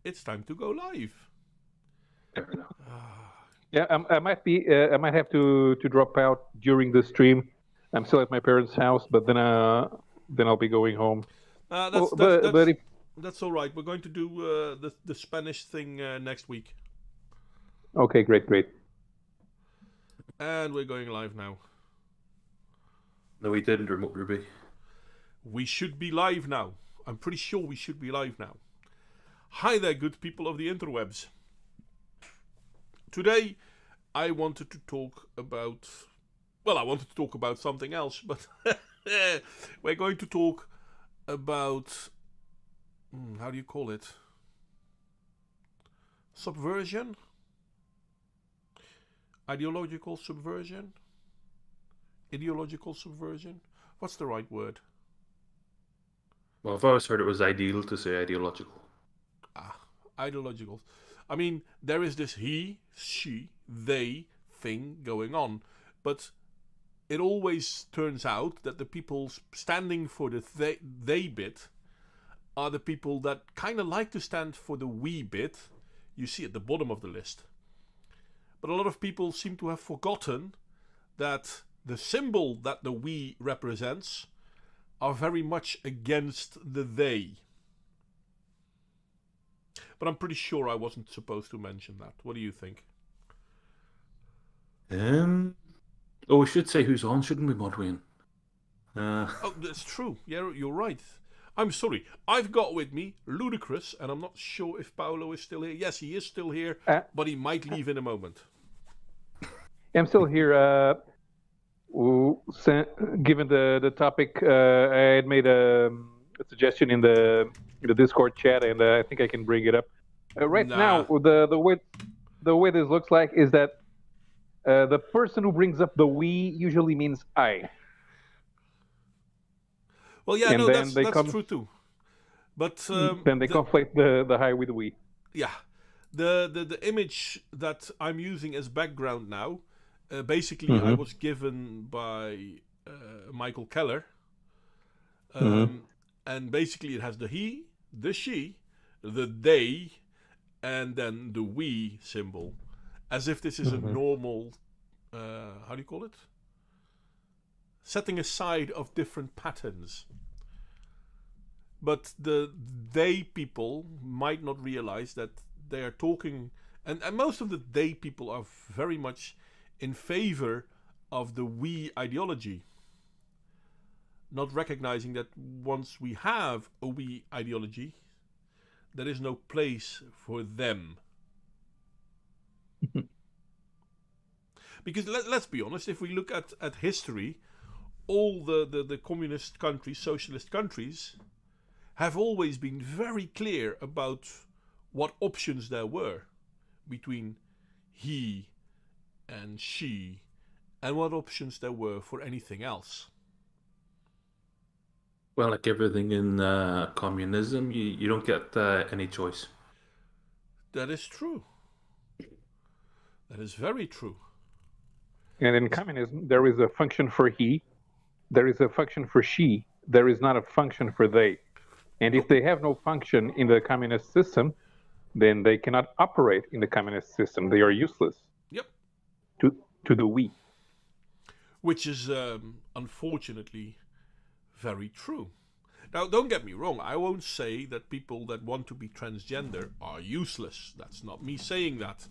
it's time to go live. Fair enough. Yeah, I might have to drop out during the stream. I'm still at my parents' house, but then I'll be going home. Uh, Well, that's that's but that's if that's all right. We're going to do the Spanish thing next week, okay, great. and we're going live now. No, we didn't, Ruby. We should be live now. I'm pretty sure we should be live now. Hi there, good people of the interwebs. Today, I wanted to talk about. Well, I wanted to talk about something else, but we're going to talk about. How do you call it? Subversion? Ideological subversion? Ideological subversion? What's the right word? Well, I've always heard it was ideal to say ideological. Ideological. I mean, there is this he, she, they thing going on, but it always turns out that the people standing for the they bit are the people that kind of like to stand for the we bit. You see at the bottom of the list. But a lot of people seem to have forgotten that the symbol that the we represents are very much against the they. But I'm pretty sure I wasn't supposed to mention that. What do you think? Oh, we should say who's on, shouldn't we, Modwin? Oh, that's true. Yeah, you're right. I'm sorry. I've got with me Ludicrous, and I'm not sure if Paolo is still here. Yes, he is still here, but he might leave in a moment. I'm still here. Given the topic, I had made a suggestion in the Discord chat, and I think I can bring it up. Right now, the way this looks like is that the person who brings up the we usually means I. Well, yeah, And no, then that's true too. But then they conflate the I with we. yeah, the image that I'm using as background now, basically I was given by Michael Keller, and basically it has the he, the she, the they, and then the we symbol, as if this is a normal, how do you call it? Setting aside of different patterns. But the they people might not realize that they are talking, and most of the they people are very much in favor of the we ideology, not recognizing that once we have a we ideology, there is no place for them. Because let's be honest, if we look at history, all the communist countries, socialist countries, have always been very clear about what options there were between he and she, and what options there were for anything else. Well, like everything in communism, you don't get any choice. That is true. That is very true. And in communism, there is a function for he, there is a function for she, there is not a function for they. And if they have no function in the communist system, then they cannot operate in the communist system. They are useless. Yep. To the we. Which is unfortunately very true. Now, don't get me wrong, I won't say that people that want to be transgender are useless. That's not me saying that.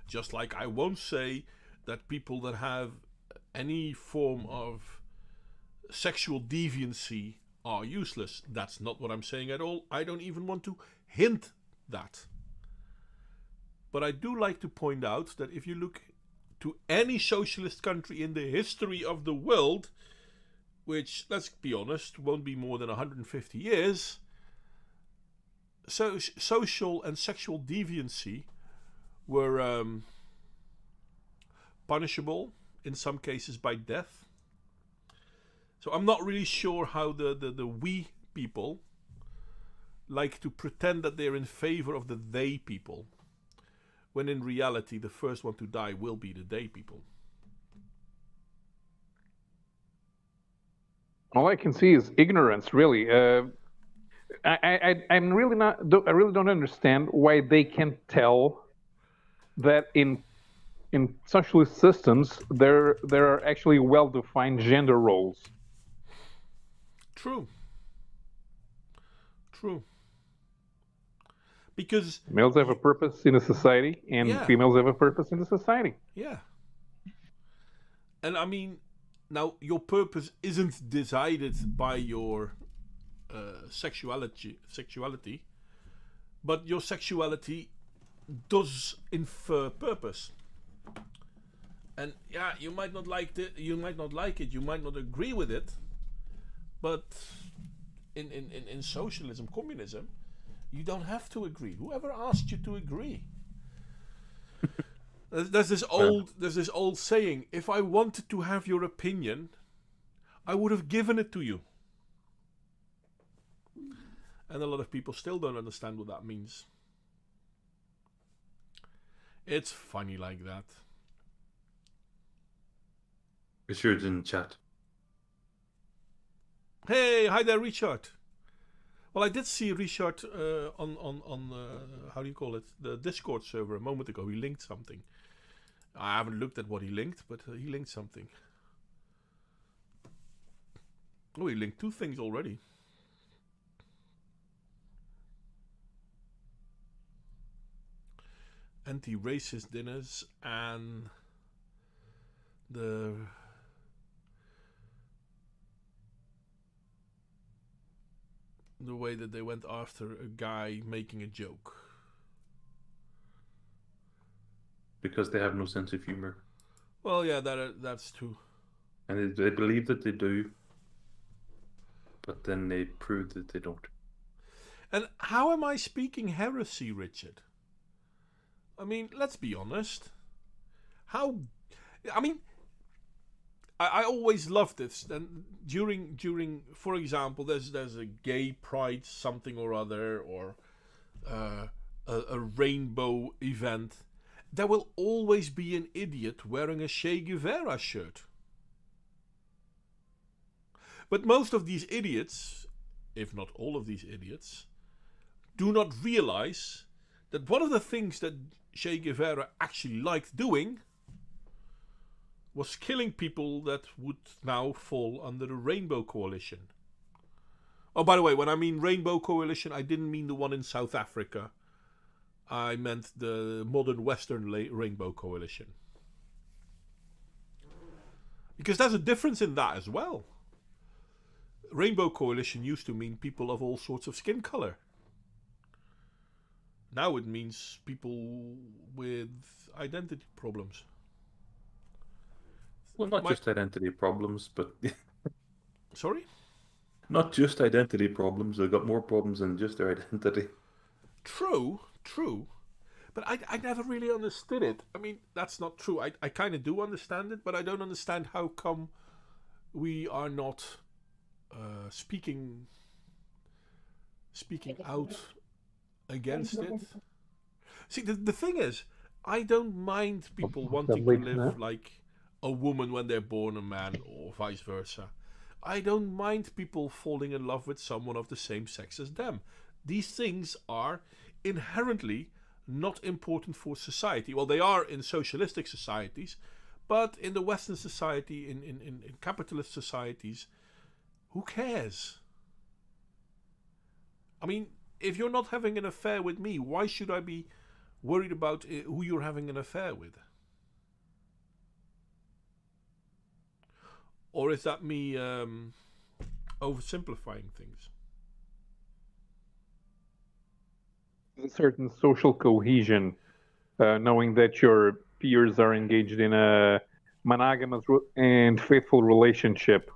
Just like I won't say that people that have any form of sexual deviancy are useless. That's not what I'm saying at all. I don't even want to hint that. But I do like to point out that if you look to any socialist country in the history of the world, which, let's be honest, won't be more than 150 years, so social and sexual deviancy were punishable, in some cases by death. So I'm not really sure how the we people like to pretend that they're in favor of the they people, when in reality the first one to die will be the they people. All I can see is ignorance, really. I'm really not. I really don't understand why they can tell that in socialist systems there are actually well-defined gender roles. True. True. Because Males have a purpose in a society, and yeah, females have a purpose in the society. yeah. And I mean, now your purpose isn't decided by your sexuality, but your sexuality does infer purpose. And yeah, you might not like it, you might not like it, you might not agree with it, but in socialism, communism, you don't have to agree. Whoever asked you to agree? There's this old saying: if I wanted to have your opinion, I would have given it to you. And a lot of people still don't understand what that means. It's funny like that. Richard's in chat. Hey, hi there, Richard. Well, I did see Richard on how do you call it, the Discord server a moment ago. He linked something. I haven't looked at what he linked, but he linked something. Oh, he linked two things already. Anti-racist dinners and the way that they went after a guy making a joke. Because they have no sense of humor. Well, yeah, that's true. And they believe that they do, but then they prove that they don't. And how am I speaking heresy, Richard? I mean, let's be honest. I always loved this. And during, for example, there's a gay pride something or other, or a rainbow event. There will always be an idiot wearing a Che Guevara shirt. But most of these idiots, if not all of these idiots, do not realize that one of the things that Che Guevara actually liked doing was killing people that would now fall under the Rainbow Coalition. Oh, by the way, when I mean Rainbow Coalition, I didn't mean the one in South Africa. I meant the modern Western Rainbow Coalition. Because there's a difference in that as well. Rainbow Coalition used to mean people of all sorts of skin color. Now it means people with identity problems. Well, not just identity problems, but... Sorry? Not just identity problems. They've got more problems than just their identity. True. But I never really understood it. I mean, that's not true. I kind of do understand it, but I don't understand how come we are not speaking out against it. See, the thing is, I don't mind people wanting to live like a woman when they're born a man, or vice versa. I don't mind people falling in love with someone of the same sex as them. These things are inherently not important for society. Well, they are in socialistic societies, but in the Western society, in capitalist societies, who cares? I mean, if you're not having an affair with me, why should I be worried about who you're having an affair with? Or is that me oversimplifying things? A certain social cohesion, knowing that your peers are engaged in a monogamous and faithful relationship.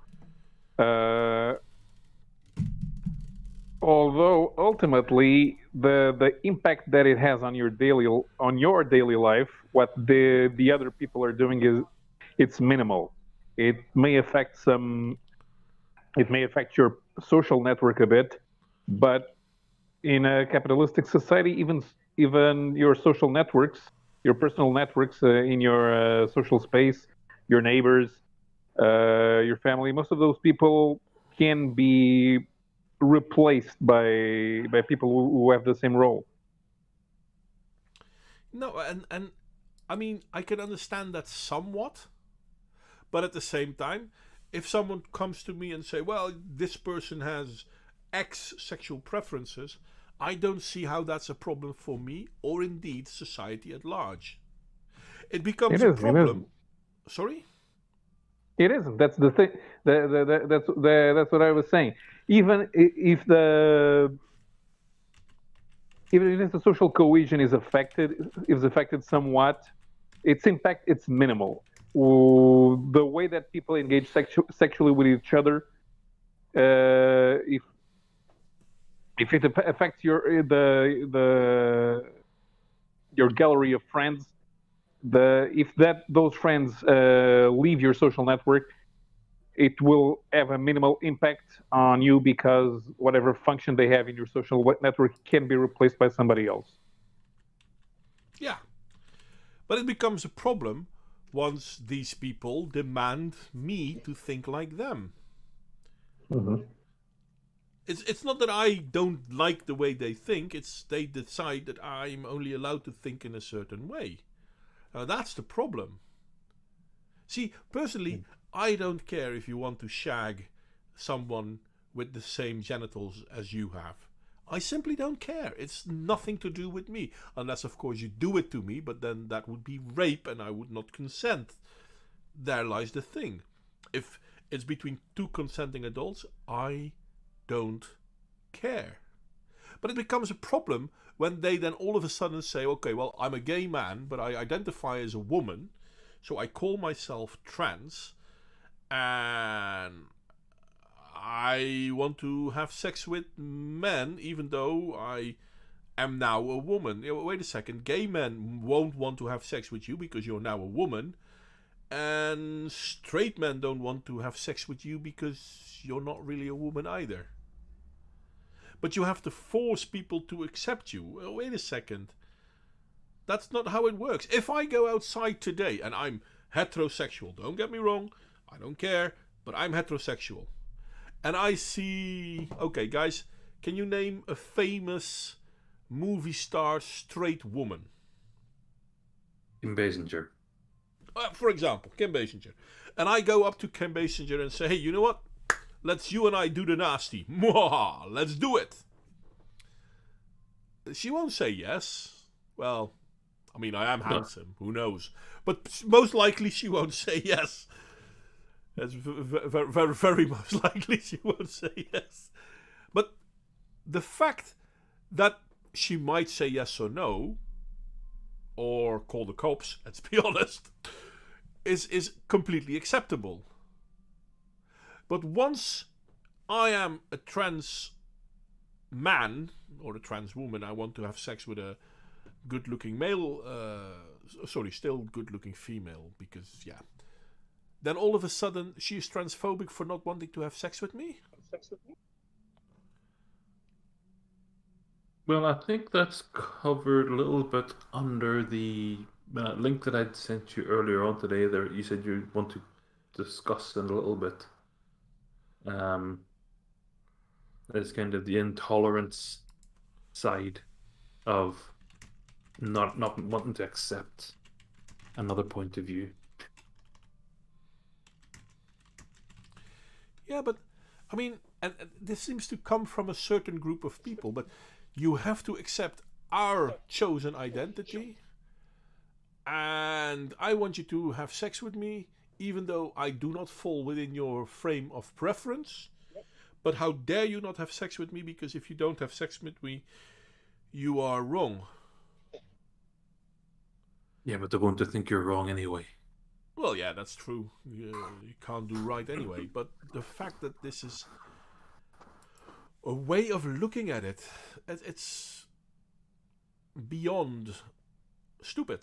Although ultimately the impact that it has on your daily life, what the other people are doing it's minimal. It may affect your social network a bit, but in a capitalistic society, even your social networks, your personal networks in your social space, your neighbors, your family, most of those people can be replaced by people who have the same role. No, and I mean, I can understand that somewhat, but at the same time, if someone comes to me and say, "Well, this person has X sexual preferences," I don't see how that's a problem for me or indeed society at large. It becomes It a isn't. It problem. isn't. Sorry? It isn't. That's the thing. That's what I was saying. If even if the social cohesion is affected somewhat, its impact it's minimal. The way that people engage sexually with each other, if it affects your gallery of friends, if those friends leave your social network, it will have a minimal impact on you because whatever function they have in your social network can be replaced by somebody else. Yeah. But it becomes a problem once these people demand me to think like them. Mm-hmm. It's not that I don't like the way they think, it's they decide that I'm only allowed to think in a certain way. That's the problem. See, personally, I don't care if you want to shag someone with the same genitals as you have. I simply don't care. It's nothing to do with me. Unless, of course, you do it to me, but then that would be rape and I would not consent. There lies the thing. If it's between two consenting adults, I don't care. But it becomes a problem when they then all of a sudden say, okay, well, I'm a gay man, but I identify as a woman, so I call myself trans, and I want to have sex with men, even though I am now a woman. Wait a second, gay men won't want to have sex with you because you're now a woman, and straight men don't want to have sex with you because you're not really a woman either. But you have to force people to accept you. Well, wait a second. That's not how it works. If I go outside today and I'm heterosexual, don't get me wrong, I don't care, but I'm heterosexual. And I see, okay, guys, can you name a famous movie star straight woman? Kim Basinger. For example, Kim Basinger. And I go up to Kim Basinger and say, hey, you know what? Let's you and I do the nasty. Mwah, let's do it. She won't say yes. Well, I mean, I am handsome. Who knows? But most likely she won't say yes. That's very, very, very most likely she won't say yes. But the fact that she might say yes or no, or call the cops, let's be honest, is completely acceptable. But once I am a trans man or a trans woman, I want to have sex with a good-looking male, still good-looking female, because, yeah. Then all of a sudden, she is transphobic for not wanting to have sex with me? Well, I think that's covered a little bit under the link that I'd sent you earlier on today. There, you said you want to discuss it a little bit. There's kind of the intolerance side of not wanting to accept another point of view. Yeah, but I mean, and this seems to come from a certain group of people, but you have to accept our chosen identity, and I want you to have sex with me, even though I do not fall within your frame of preference. But how dare you not have sex with me, because if you don't have sex with me, you are wrong. Yeah, but they're going to think you're wrong anyway. Well, yeah, that's true. You can't do right anyway. But the fact that this is a way of looking at it, it's beyond stupid.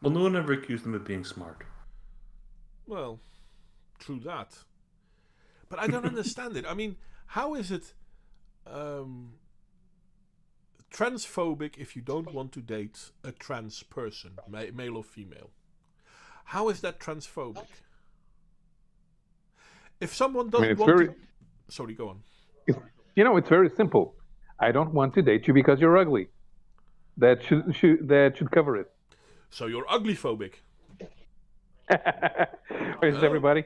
Well, no one ever accused them of being smart. Well, true that. But I don't understand it. I mean, how is it transphobic if you don't want to date a trans person, male or female? How is that transphobic? If someone doesn't want to... Sorry, go on. It's very simple. I don't want to date you because you're ugly. That should cover it. So you're ugly phobic. Is everybody?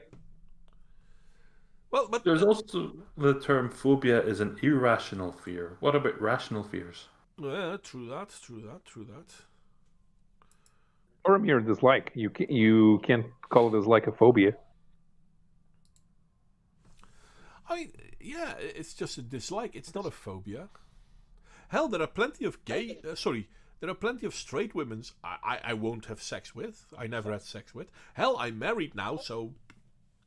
Well, but There's also the term phobia is an irrational fear. What about rational fears? yeah, true that. Or a mere dislike. You can't call it as like a phobia. I mean, yeah, it's just a dislike. It's not a phobia. Hell, there are plenty of there are plenty of straight women I won't have sex with. I never had sex with. Hell, I'm married now, so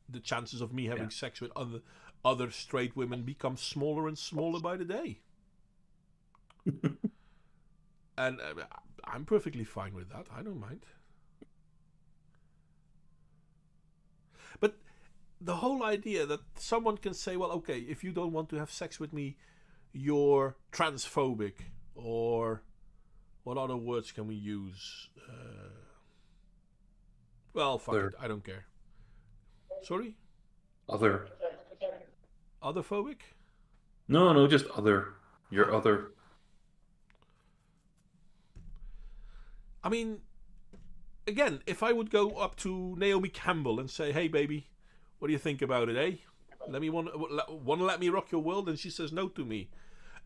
the chances of me having sex with other straight women become smaller and smaller by the day. And I'm perfectly fine with that. I don't mind. But the whole idea that someone can say, well, okay, if you don't want to have sex with me, you're transphobic, or what other words can we use? Well, fuck it, I don't care. Sorry? Other. Otherphobic? No, just other. You're other. I mean, again, if I would go up to Naomi Campbell and say, "Hey, baby, what do you think about it, eh? Want to let me rock your world?" and she says no to me,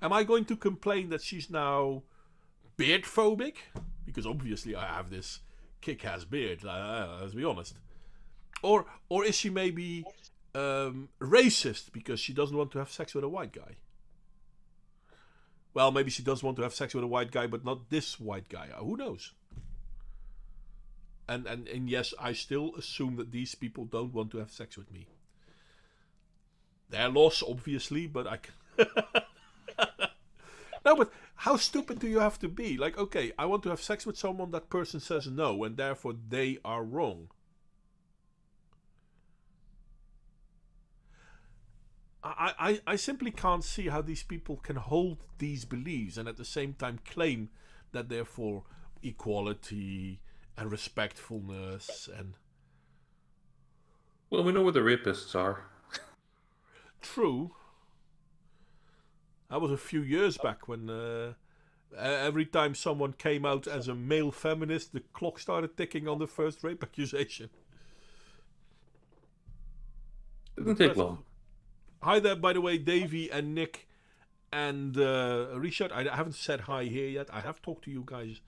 am I going to complain that she's now beard phobic? Because obviously I have this kick-ass beard. Let's be honest. Or is she maybe racist because she doesn't want to have sex with a white guy? Well, maybe she does want to have sex with a white guy, but not this white guy. Who knows? And yes, I still assume that these people don't want to have sex with me. Their loss, obviously, but I can... No, but how stupid do you have to be? Like, okay, I want to have sex with someone, that person says no, and therefore they are wrong. I simply can't see how these people can hold these beliefs and at the same time claim that they're for equality and respectfulness and... Well, we know where the rapists are. True. That was a few years back when every time someone came out as a male feminist, the clock started ticking on the first rape accusation. Didn't take long. Hi there, by the way, Davey and Nick and Richard. I haven't said hi here yet. I have talked to you guys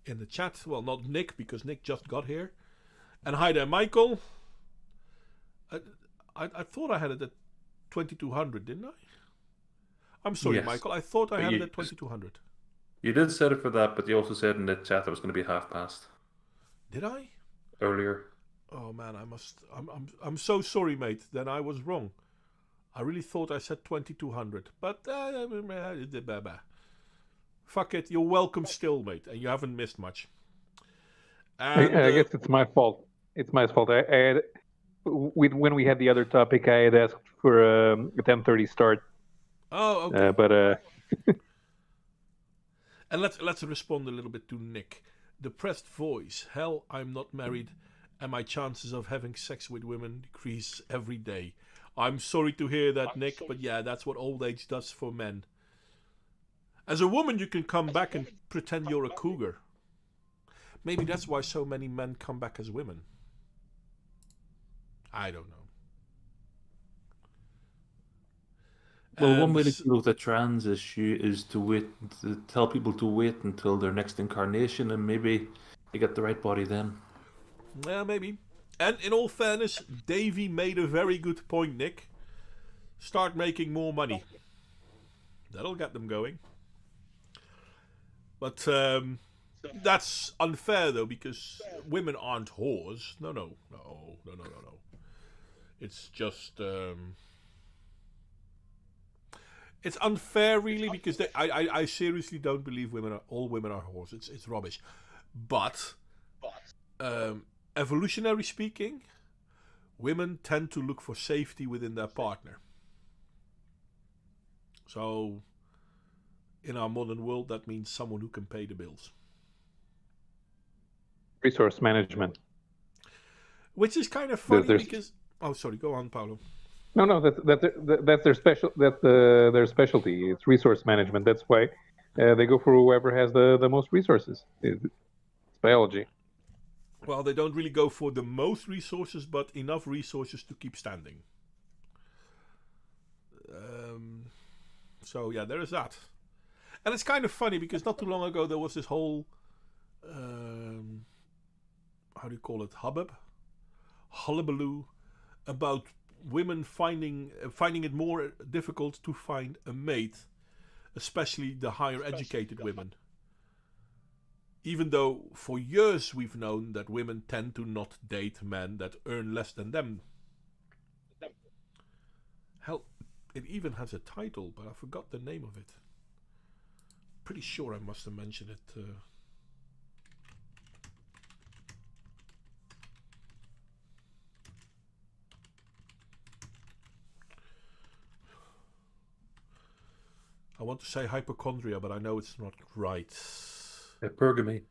in the chat. Well, not Nick, because Nick just got here. And hi there, Michael. I thought I had it at 2200, didn't I? I'm sorry, Yes. Michael. I thought I had it at 2200. You did set it for that, but you also said in the chat that it was going to be half past Did I? earlier. Oh man, I'm so sorry, mate. Then I was wrong. I really thought I said 2200, but fuck it. You're welcome still, mate, and you haven't missed much. And, I guess it's my fault. It's my fault. I had, when we had the other topic, I had asked for a 10:30 start. Oh, okay. But and let's respond a little bit to Nick. Depressed voice. Hell, I'm not married, and my chances of having sex with women decrease every day. I'm sorry to hear that, Nick, but yeah, that's what old age does for men. As a woman, you can come back and pretend you're a cougar. Maybe that's why so many men come back as women. I don't know. Well, one way to deal with the trans issue is to tell people to wait until their next incarnation, and maybe they get the right body then. Yeah, maybe. And in all fairness, Davey made a very good point, Nick. Start making more money. That'll get them going. But that's unfair, though, because women aren't whores. No. It's just... It's unfair, really, because I seriously don't believe all women are whores. It's rubbish. But... evolutionary speaking, women tend to look for safety within their partner. So, in our modern world, that means someone who can pay the bills. Resource management. Which is kind of funny because... Oh, sorry, go on, Paolo. No, that's their special. That's their specialty. It's resource management. That's why they go for whoever has the most resources. It's biology. Well, they don't really go for the most resources, but enough resources to keep standing. Um, so yeah, there is that. And it's kind of funny because not too long ago there was this whole how do you call it, hullabaloo about women finding it more difficult to find a mate, especially the higher educated women. Even though for years we've known that women tend to not date men that earn less than them. Hell, it even has a title, but I forgot the name of it. Pretty sure I must have mentioned it. I want to say hypochondria, but I know it's not right. Hypergamy.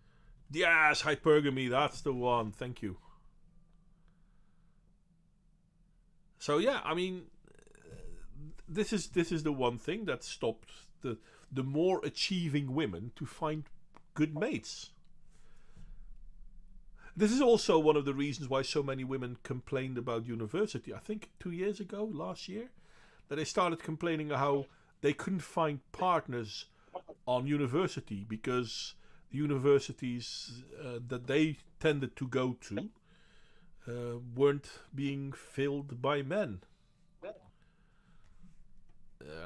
Yes, hypergamy, that's the one. Thank you. So yeah, I mean, this is the one thing that stopped the more achieving women to find good mates. This is also one of the reasons why so many women complained about university. I think 2 years ago, last year, that they started complaining how they couldn't find partners on university because the universities that they tended to go to weren't being filled by men.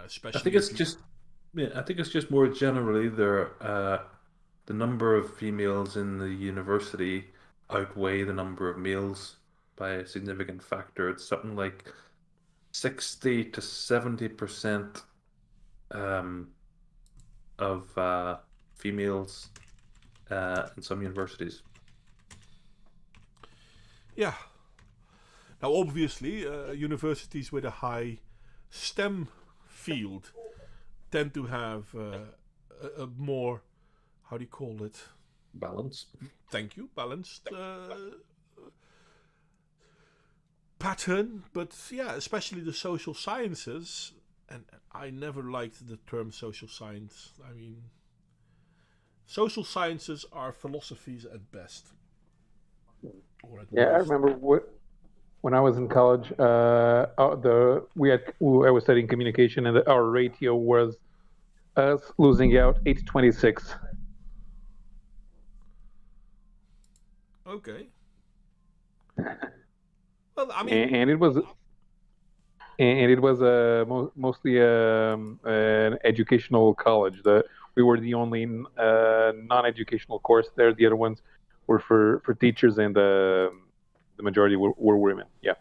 Especially I think it's just, yeah, I think it's just more generally the number of females in the university outweigh the number of males by a significant factor. It's something like 60 to 70% um, of females in some universities. yeah. Now, obviously, universities with a high STEM field tend to have a more, how do you call it? Balance. Thank you, balanced pattern. But yeah, especially the social sciences. And I never liked the term social science. I mean, social sciences are philosophies at best, or at Yeah, I worst. remember when I was in college. I was studying communication, and our ratio was us losing out 8-26. Okay. Well, I mean, And it was mostly an educational college. We were the only non-educational course there. The other ones were for teachers, and the majority were women. Yeah.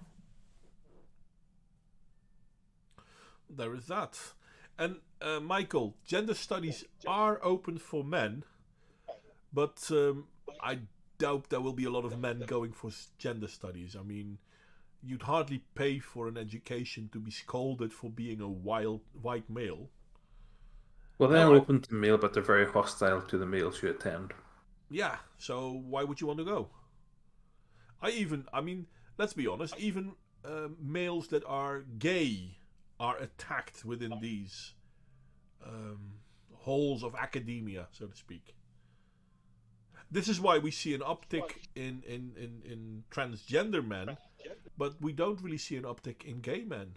there is that. And Michael, gender studies are open for men, but I doubt there will be a lot of men going for gender studies. I mean, you'd hardly pay for an education to be scolded for being a white male. Well, Hell, they're open to male, but they're very hostile to the males who attend. yeah. So why would you want to go? I mean, let's be honest. Even males that are gay are attacked within these um, halls of academia, so to speak. This is why we see an uptick in transgender men, but we don't really see an uptick in gay men.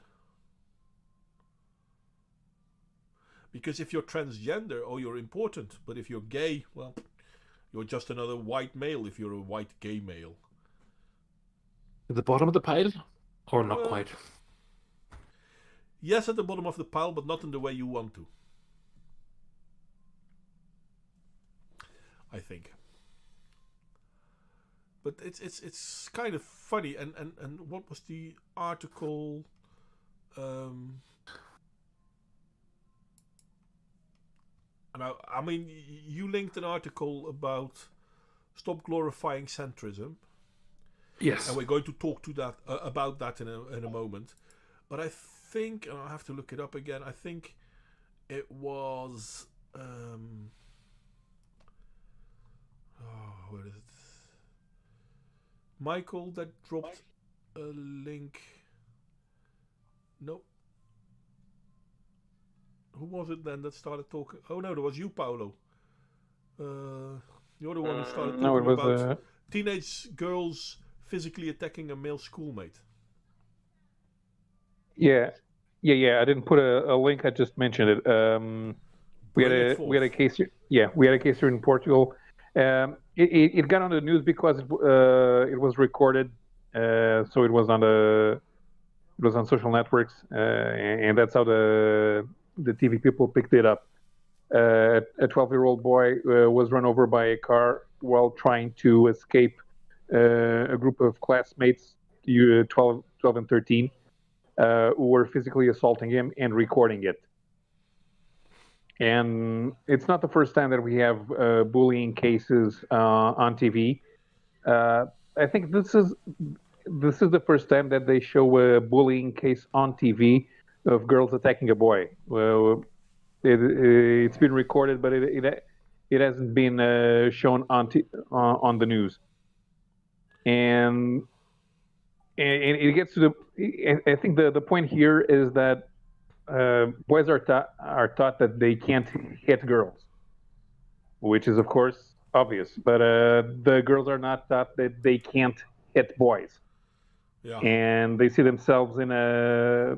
Because if you're transgender, oh, you're important. But if you're gay, well, you're just another white male if you're a white gay male. At the bottom of the pile? Or not Well, quite? yes, at the bottom of the pile, but not in the way you want to. I think. But it's kind of funny. And what was the article? Um, and I mean, you linked an article about stop glorifying centrism, Yes. and we're going to talk to that about that in a moment. But I think, and I'll have to look it up again. I think it was. Where is it? Michael that dropped a link. No. Who was it then that started talking? Oh no, that was you, Paolo. You're the one who started No, it talking was about teenage girls physically attacking a male schoolmate. yeah, yeah. I didn't put a link. I just mentioned it. Bring it forth. We had a case here. Yeah, we had a case here in Portugal. It got on the news because it was recorded, so it was on social networks, and that's how the TV people picked it up. A 12-year-old boy was run over by a car while trying to escape a group of classmates, 12 and 13, who were physically assaulting him and recording it. And it's not the first time that we have bullying cases on TV. I think this is the first time that they show a bullying case on TV of girls attacking a boy. Well, it's been recorded, but it hasn't been shown on the news. And it gets to the. I think the point here is that boys are taught that they can't hit girls, which is of course obvious. But the girls are not taught that they can't hit boys. Yeah. And they see themselves in a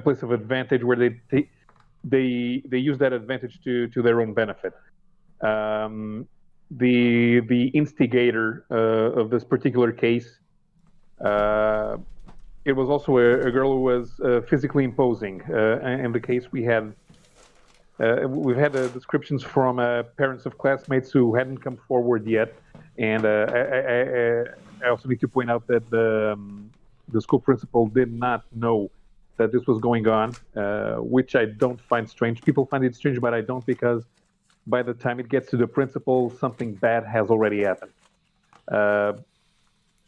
place of advantage where they use that advantage to their own benefit. The instigator of this particular case, it was also a girl who was physically imposing. In the case, we've had descriptions from parents of classmates who hadn't come forward yet, and I also need to point out that the school principal did not know that this was going on, which I don't find strange. People find it strange, but I don't, because by the time it gets to the principal, something bad has already happened.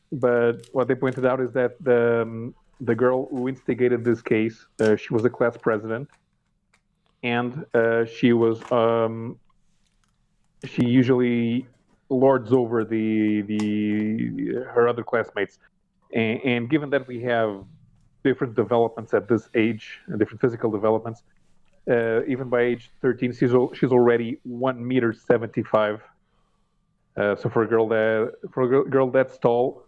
But what they pointed out is that the girl who instigated this case, she was a class president, and she usually lords over her other classmates. And given that we have different developments at this age, different physical developments, even by age 13, she's already 1 meter 75. So for a girl that's tall,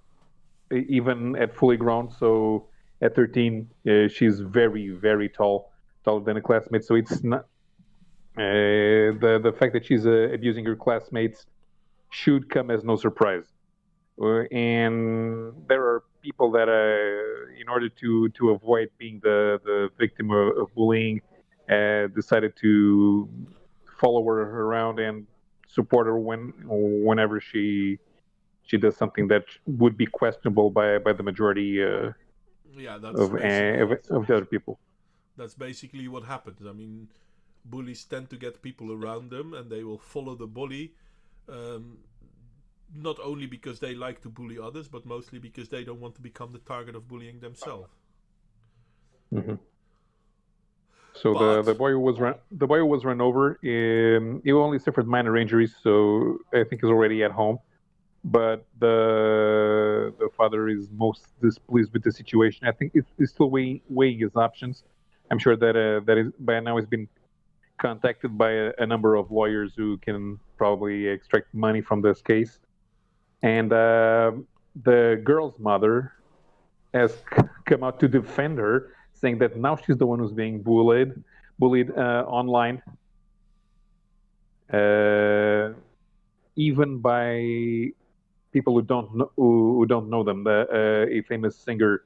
even at fully grown, so at 13, she's very, very tall, taller than a classmate. So it's not the fact that she's abusing her classmates should come as no surprise. And there are people that, in order to avoid being the victim of bullying, decided to follow her around and support her whenever she does something that would be questionable by the majority of the other people. That's basically what happens. I mean, bullies tend to get people around them, and they will follow the bully. Not only because they like to bully others, but mostly because they don't want to become the target of bullying themselves. Mm-hmm. So the boy who was run over, he only suffered minor injuries, so I think he's already at home. But the father is most displeased with the situation. I think he's still weighing his options. I'm sure that is by now he's been contacted by a number of lawyers who can probably extract money from this case. And the girl's mother has come out to defend her, saying that now she's the one who's being bullied online, even by people who don't know them. A famous singer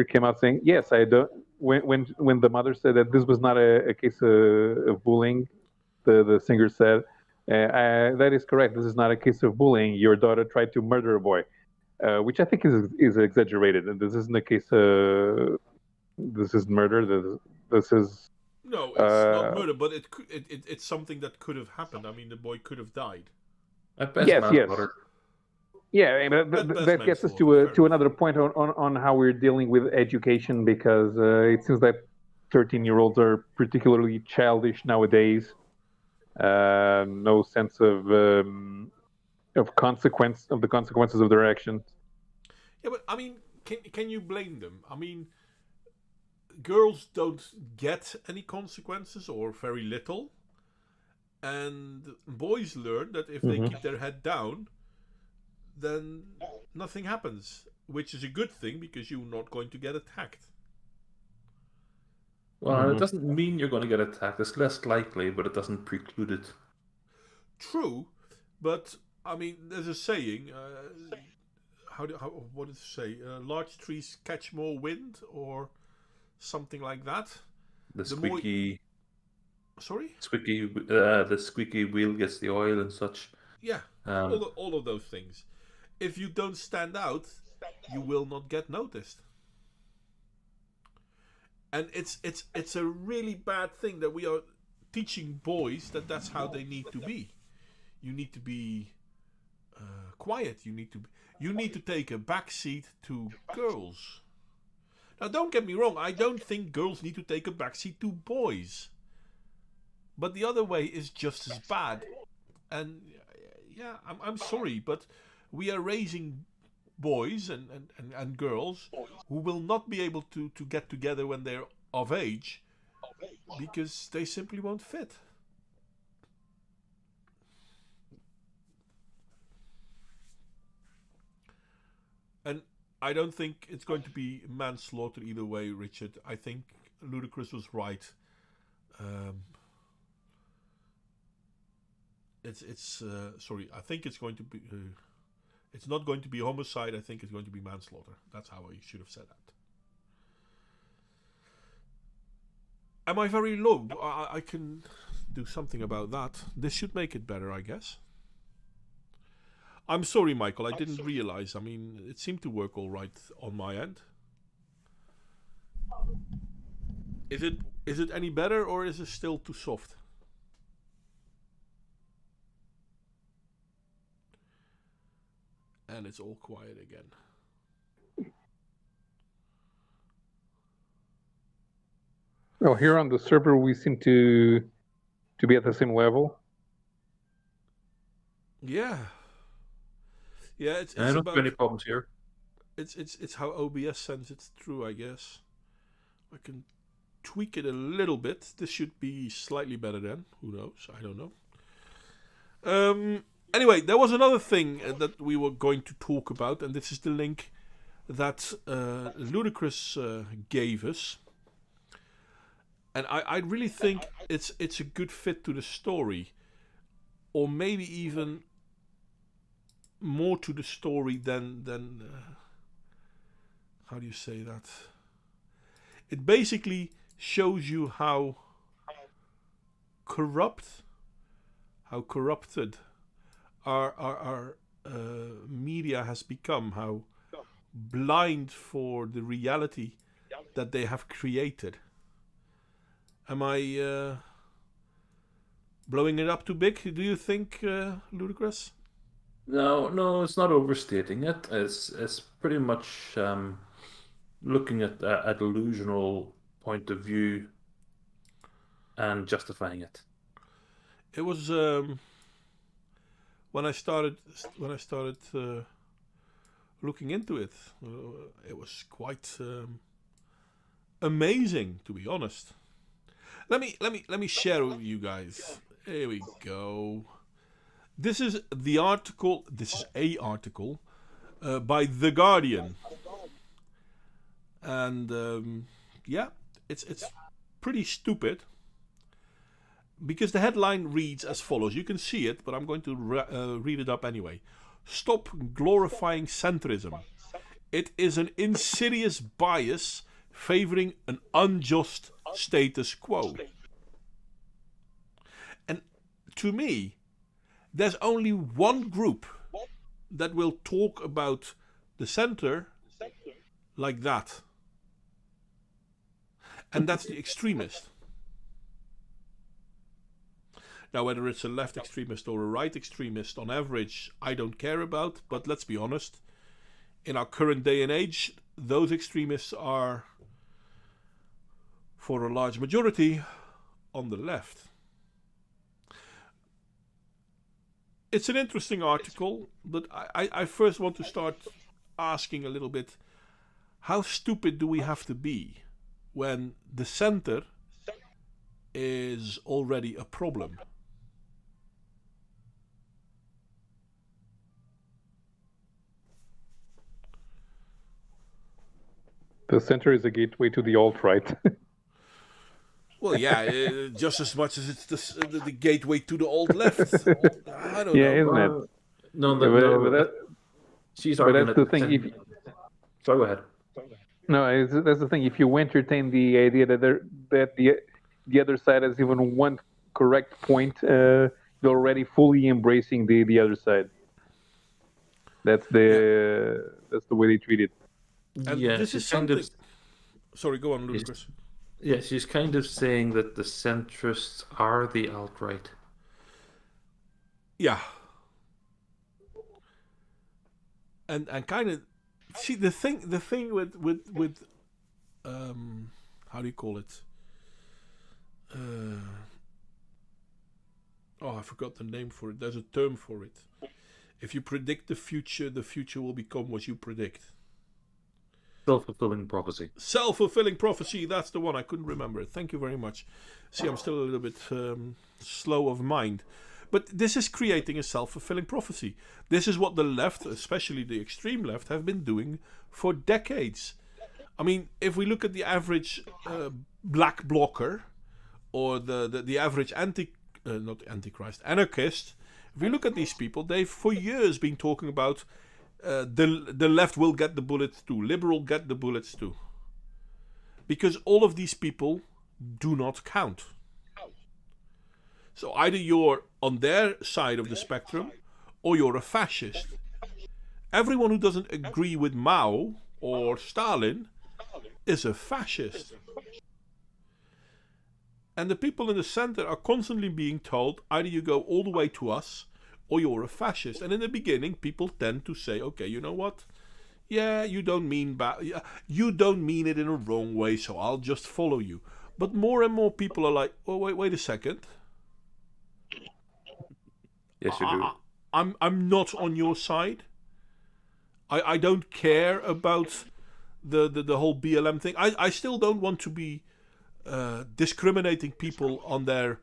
came out saying, "Yes, I don't." When the mother said that this was not a case of bullying, the singer said, "That is correct. This is not a case of bullying. Your daughter tried to murder a boy," which I think is exaggerated. And this isn't a case. This is murder. This is. No, it's not murder, but it's something that could have happened. I mean, the boy could have died. At best, yes. manslaughter. Yeah, that gets us to another point on how we're dealing with education, because it seems that 13-year-olds are particularly childish nowadays. No sense of the consequences of their actions. Yeah, but I mean, can you blame them? I mean, girls don't get any consequences or very little, and boys learn that if they Mm-hmm. keep their head down, then nothing happens, which is a good thing because you're not going to get attacked. Well, it doesn't mean you're going to get attacked. It's less likely, but it doesn't preclude it. True, but I mean, there's a saying. What does it say? Large trees catch more wind, or something like that. The The more, squeaky, sorry, the squeaky wheel gets the oil and such. yeah, Um, all of those things. If you don't stand out, you will not get noticed. And it's a really bad thing that we are teaching boys that that's how they need to be. You need to be quiet. You need to take a backseat to girls. Now, don't get me wrong. I don't think girls need to take a backseat to boys. But the other way is just as bad. And yeah, I'm sorry, but we are raising boys and girls who will not be able to get together when they're of age because they simply won't fit. And I don't think it's going to be manslaughter either way, Richard. I think Ludacris was right. Um, it's sorry. I think it's going to be. It's not going to be homicide. I think it's going to be manslaughter. That's how I should have said that. Am I very low? I can do something about that. This should make it better, I guess. I'm sorry, Michael. I didn't realize. I mean, it seemed to work all right on my end. Is it any better or is it still too soft? And it's all quiet again. Oh, here on the server, we seem to be at the same level. Yeah. Yeah, it's I don't about have any problems here. it's how OBS sends it through, I guess. I can tweak it a little bit. This should be slightly better then. Who knows? I don't know. Anyway, there was another thing that we were going to talk about, and this is the link that Ludacris gave us. And I really think it's a good fit to the story, or maybe even more to the story than how do you say that? It basically shows you how corrupted our media has become, how blind for the reality that they have created. Am I blowing it up too big? Do you think, Ludacris? No, it's not overstating it. It's pretty much looking at a delusional point of view and justifying it. It was when I started looking into it. It was quite amazing, to be honest. Let me share with you guys. Here we go. This is the article. This is a article by The Guardian, and yeah, it's pretty stupid because the headline reads as follows. You can see it, but I'm going to read it up anyway. Stop glorifying centrism. It is an insidious bias favoring an unjust status quo. And to me, there's only one group that will talk about the center like that. And that's the extremist. Now, whether it's a left extremist or a right extremist, on average, I don't care about. But let's be honest, in our current day and age, those extremists are, for a large majority, on the left. It's an interesting article, but I first want to start asking a little bit, how stupid do we have to be when the center is already a problem? The center is a gateway to the alt-right. Well, yeah, just as much as it's the gateway to the old left. I don't Yeah, know. isn't it? No, Yeah, no. that, She's but arguing that's the that thing. If Sorry, go ahead. no, that's the thing. If you entertain the idea that the other side has even one correct point, you're already fully embracing the other side. That's the way they treat it. And Yeah, this is she's kind something. of Sorry, go on, Ludicrous. yeah, she's kind of saying that the centrists are the alt-right. Yeah. And kind of see the thing with how do you call it? I forgot the name for it. There's a term for it. If you predict the future will become what you predict. Self-fulfilling prophecy. Self-fulfilling prophecy, that's the one. I couldn't remember it. Thank you very much. See, I'm still a little bit slow of mind. But this is creating a self-fulfilling prophecy. This is what the left, especially the extreme left, have been doing for decades. I mean, if we look at the average black blocker, or the average anarchist, if we look at these people, they've for years been talking about the left will get the bullets too, liberal get the bullets too. Because all of these people do not count. So either you're on their side of the spectrum, or you're a fascist. Everyone who doesn't agree with Mao or Stalin is a fascist. And the people in the center are constantly being told, either you go all the way to us, or you're a fascist. And in the beginning, people tend to say, okay, you know what? Yeah, you don't mean you don't mean it in a wrong way, so I'll just follow you. But more and more people are like, oh, wait a second. Yes, you do. I'm not on your side. I don't care about the whole BLM thing. I still don't want to be discriminating people on their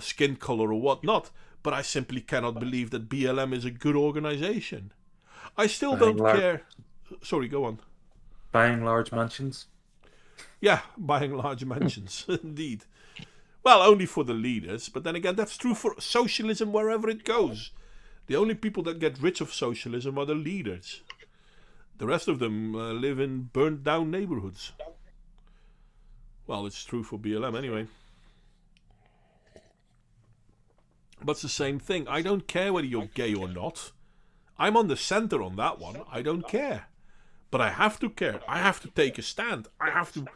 skin color or whatnot, but I simply cannot believe that BLM is a good organization. I still don't care. Sorry, go on. Buying large mansions? Yeah, buying large mansions, indeed. Well, only for the leaders, but then again, that's true for socialism wherever it goes. The only people that get rich of socialism are the leaders. The rest of them live in burnt down neighborhoods. Well, it's true for BLM anyway. But it's the same thing. I don't care whether you're gay or not. I'm on the center on that one. I don't care. But I have to care. I have to take a stand. I have to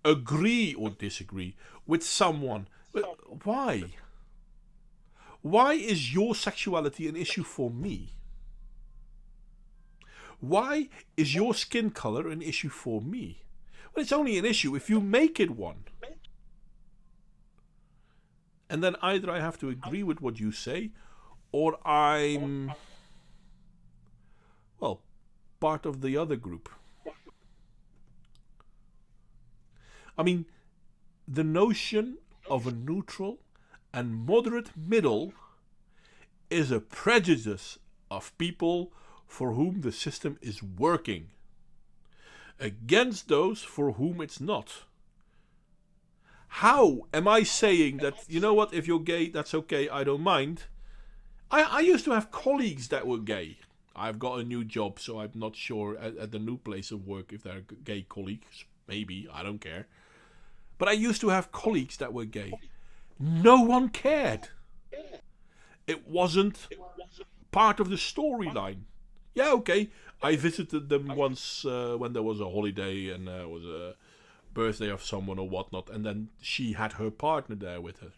agree or disagree with someone. But why? Why is your sexuality an issue for me? Why is your skin color an issue for me? Well, it's only an issue if you make it one. And then either I have to agree with what you say, or I'm, well, part of the other group. I mean, the notion of a neutral and moderate middle is a prejudice of people for whom the system is working, against those for whom it's not. How am I saying that, you know what, if you're gay, that's okay, I don't mind? I used to have colleagues that were gay. I've got a new job, so I'm not sure at the new place of work if they're gay colleagues. Maybe, I don't care. But I used to have colleagues that were gay. No one cared. It wasn't part of the storyline. Yeah, okay, I visited them once when there was a holiday and there was a birthday of someone or whatnot, and then she had her partner there with her.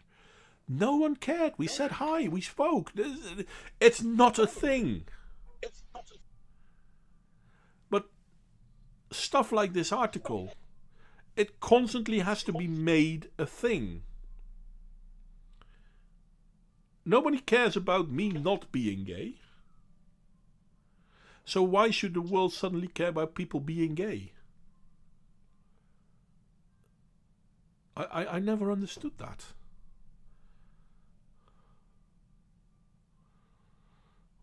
No one cared. We said hi, we spoke. It's not a thing. But stuff like this article, it constantly has to be made a thing. Nobody cares about me not being gay. So why should the world suddenly care about people being gay? I never understood that.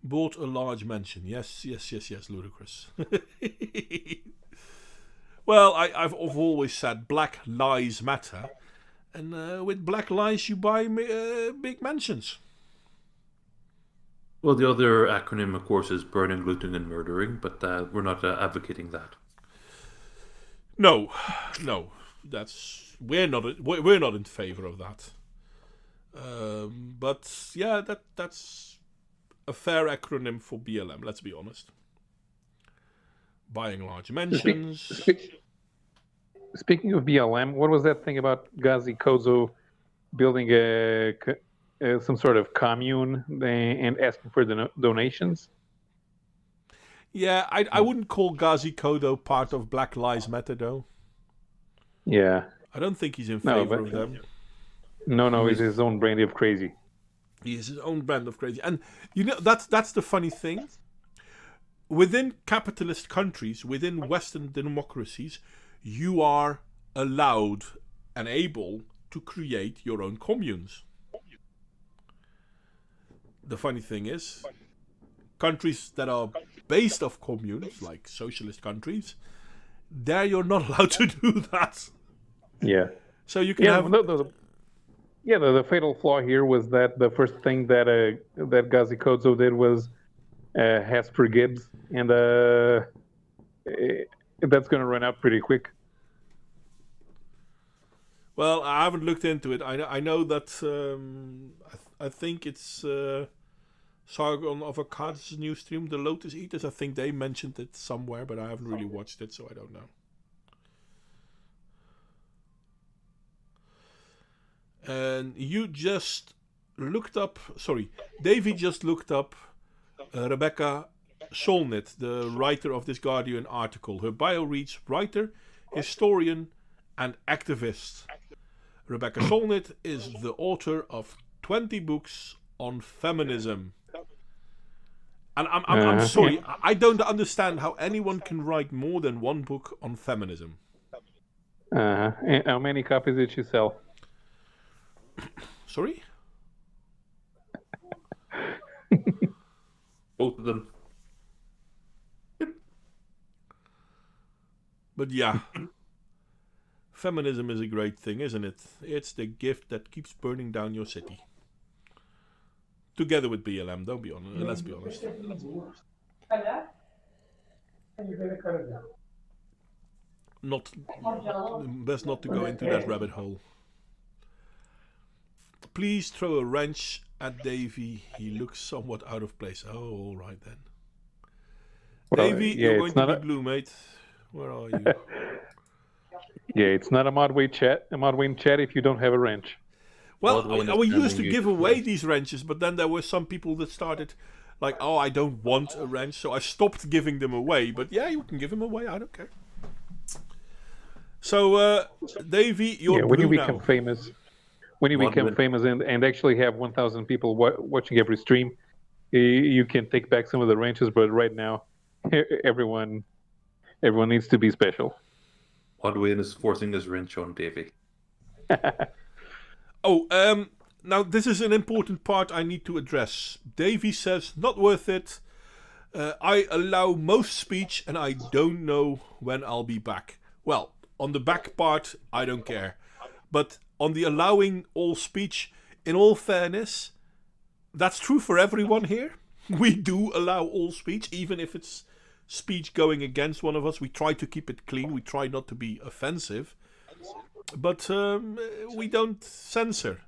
Bought a large mansion. Yes, ludicrous. Well, I've always said Black Lives Matter. And with Black Lives you buy big mansions. Well, the other acronym, of course, is burning, looting, and murdering, but we're not advocating that. No, we're not in favor of that. But yeah, that's a fair acronym for BLM. Let's be honest. Buying large mansions. Speaking of BLM, what was that thing about Gazi Kozo building some sort of commune and asking for donations? Yeah, I wouldn't call Gazi Kodo part of Black Lives Matter, though. Yeah. I don't think he's in favor of them. No, he's his own brand of crazy. He is his own brand of crazy. And, that's the funny thing. Within capitalist countries, within Western democracies, you are allowed and able to create your own communes. The funny thing is, countries that are based off communes, like socialist countries, there you're not allowed to do that. Yeah. So you can have... The fatal flaw here was that the first thing that Gazi Kodzo did was Hasper Gibbs, and that's going to run out pretty quick. Well, I haven't looked into it. I know that I think it's Sargon of Akkad's new stream, The Lotus Eaters. I think they mentioned it somewhere, but I haven't really watched it, so I don't know. And you just looked up... Sorry, Davey just looked up Rebecca Solnit, the writer of this Guardian article. Her bio reads writer, historian, and activist. Rebecca Solnit is the author of 20 books on feminism. And I'm sorry, I don't understand how anyone can write more than one book on feminism. And how many copies did she sell? Sorry? Both of them. But yeah, feminism is a great thing, isn't it? It's the gift that keeps burning down your city. Together with BLM, don't be honest. Let's be honest. Best not to go into that rabbit hole. Please throw a wrench at Davey. He looks somewhat out of place. Oh, all right then. Well, Davey, you're going to be blue, mate. Where are you? Yeah, it's not a Modway chat if you don't have a wrench. Well, we used to give away these wrenches, but then there were some people that started like, oh, I don't want a wrench, so I stopped giving them away. But yeah, you can give them away. I don't care. So, Davey, you're when blue you become now. famous, and actually have 1,000 people watching every stream, you can take back some of the wrenches. But right now, everyone needs to be special. Modwin is forcing his wrench on Davey. Now this is an important part I need to address. Davey says, not worth it. I allow most speech and I don't know when I'll be back. Well, on the back part, I don't care. But on the allowing all speech, in all fairness, that's true for everyone here. We do allow all speech, even if it's speech going against one of us. We try to keep it clean. We try not to be offensive. But we don't censor.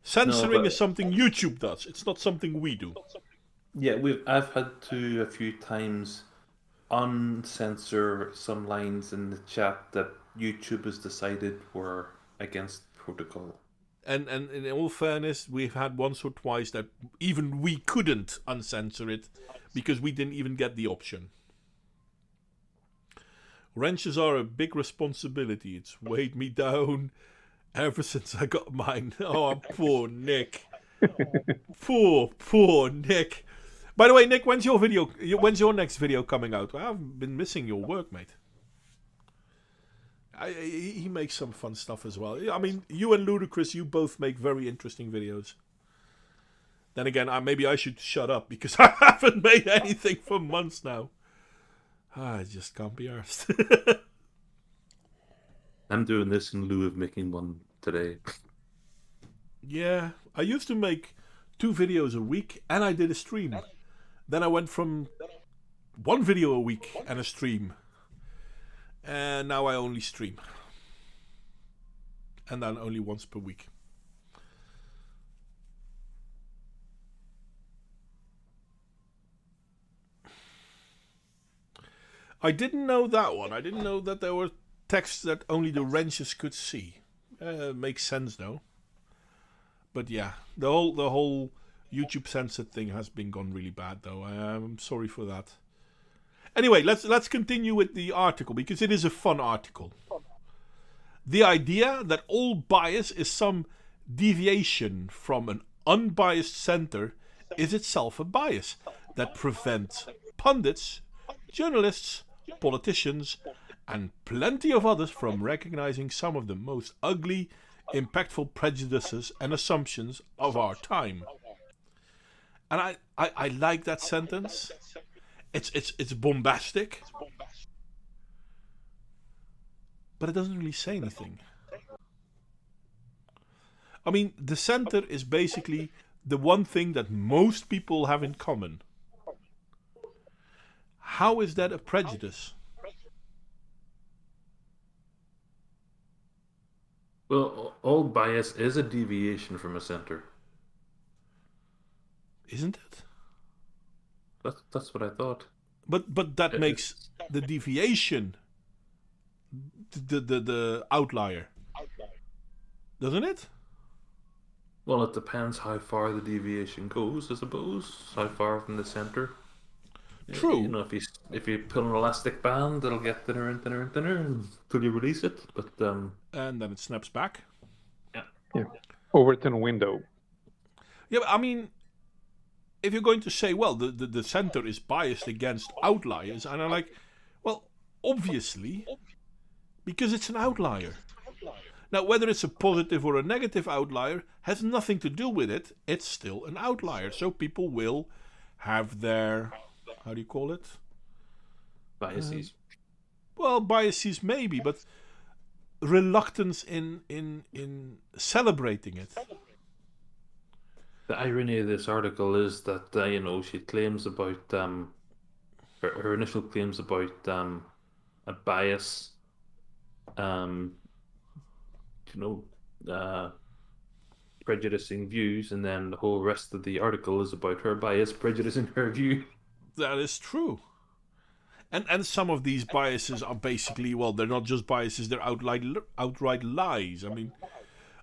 Censoring is something YouTube does. It's not something we do. Yeah, I've had to a few times uncensor some lines in the chat that YouTube has decided were against protocol. And in all fairness, we've had once or twice that even we couldn't uncensor it because we didn't even get the option. Wrenches are a big responsibility. It's weighed me down ever since I got mine. Oh, poor Nick. Poor Nick. By the way, Nick, when's your next video coming out? I've been missing your work, mate. He makes some fun stuff as well. I mean, you and Ludacris, you both make very interesting videos. Then again, maybe I should shut up because I haven't made anything for months now. I just can't be arsed. I'm doing this in lieu of making one today. Yeah, I used to make 2 videos a week and I did a stream. Then I went from 1 video a week and a stream. And now I only stream. And then only once per week. I didn't know that one. I didn't know that there were texts that only the wrenches could see. Makes sense though. But yeah, the whole YouTube censored thing has been gone really bad though. I'm sorry for that. Anyway, let's continue with the article because it is a fun article. The idea that all bias is some deviation from an unbiased center is itself a bias that prevents pundits, journalists, politicians, and plenty of others from recognizing some of the most ugly, impactful prejudices and assumptions of our time. And I like that sentence. It's bombastic, but it doesn't really say anything. I mean, the center is basically the one thing that most people have in common. How is that a prejudice? Well, all bias is a deviation from a center. Isn't it? That's what I thought. But that makes the deviation the outlier, doesn't it? Well, it depends how far the deviation goes, I suppose. How far from the center. True. You know, if you pull an elastic band, it'll get thinner and thinner and thinner until you release it. But and then it snaps back. Yeah. Overton window. Yeah, but I mean, if you're going to say, well, the center is biased against outliers, and I'm like, well, obviously, because it's an outlier. Now, whether it's a positive or a negative outlier has nothing to do with it. It's still an outlier. So people will have their, how do you call it? biases. Well, biases maybe, but reluctance in celebrating it. The irony of this article is that she claims about her initial claims about a bias, prejudicing views, and then the whole rest of the article is about her bias prejudicing her view. That is true. And some of these biases are basically, well, they're not just biases, they're outright lies. I mean,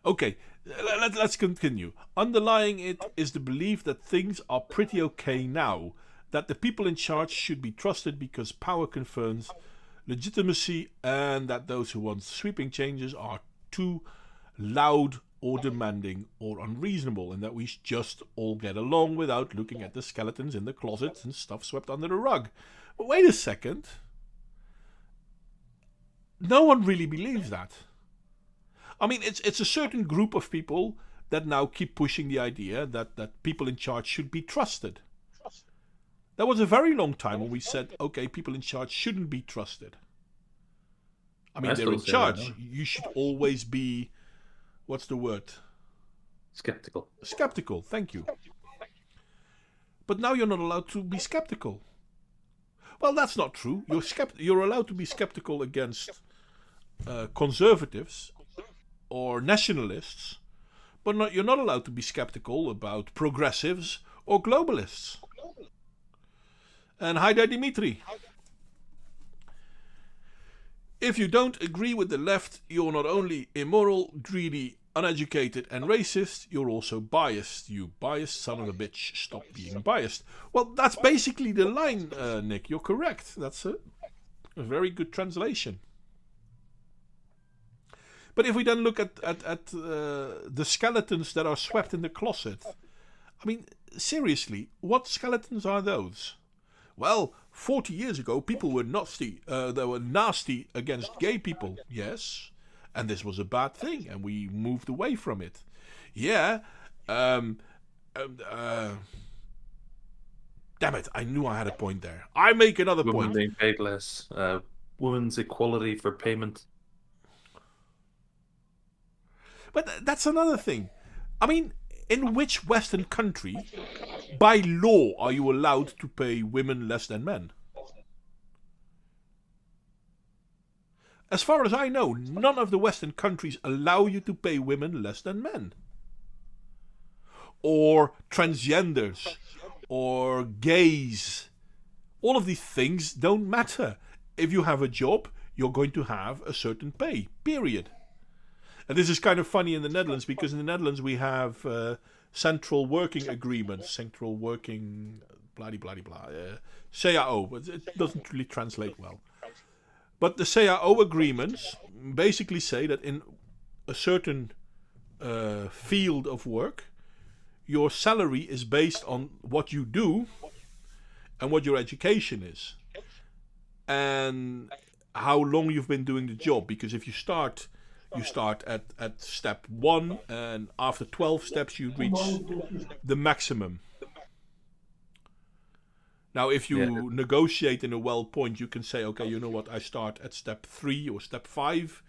okay, let's continue. Underlying it is the belief that things are pretty okay now, that the people in charge should be trusted because power confers legitimacy, and that those who want sweeping changes are too loud or demanding or unreasonable, and that we just all get along without looking at the skeletons in the closets and stuff swept under the rug. But wait a second. No one really believes that. I mean, it's a certain group of people that now keep pushing the idea that people in charge should be trusted. There was a very long time when we said, okay, people in charge shouldn't be trusted. I mean, they're in charge. You should always be, what's the word? Skeptical. Skeptical, thank you. But now you're not allowed to be skeptical. Well, that's not true. You're allowed to be skeptical against conservatives or nationalists, but you're not allowed to be skeptical about progressives or globalists. And hi there, Dimitri. If you don't agree with the left, you're not only immoral, greedy, uneducated and racist, you're also biased. You biased son of a bitch, stop being biased. Well, that's basically the line, Nick. You're correct. That's a very good translation. But if we then look at the skeletons that are swept in the closet, I mean, seriously, what skeletons are those? Well, 40 years ago, people were nasty. They were nasty against gay people. Yes, and this was a bad thing, and we moved away from it. Yeah. Damn it! I knew I had a point there. I make another Women point. being paid less. Women's equality for payment. But that's another thing. I mean, in which Western country, by law, are you allowed to pay women less than men? As far as I know, none of the Western countries allow you to pay women less than men. Or transgenders, or gays. All of these things don't matter. If you have a job, you're going to have a certain pay, period. And this is kind of funny in the Netherlands, because in the Netherlands we have central working agreements, central working blah blah blah, CAO, but it doesn't really translate well. But the CAO agreements basically say that in a certain field of work, your salary is based on what you do and what your education is, and how long you've been doing the job. Because if you start at step 1, and after 12 steps you reach the maximum. Now, if you negotiate in a well point, you can say, okay, you know what, I start at step 3 or step 5.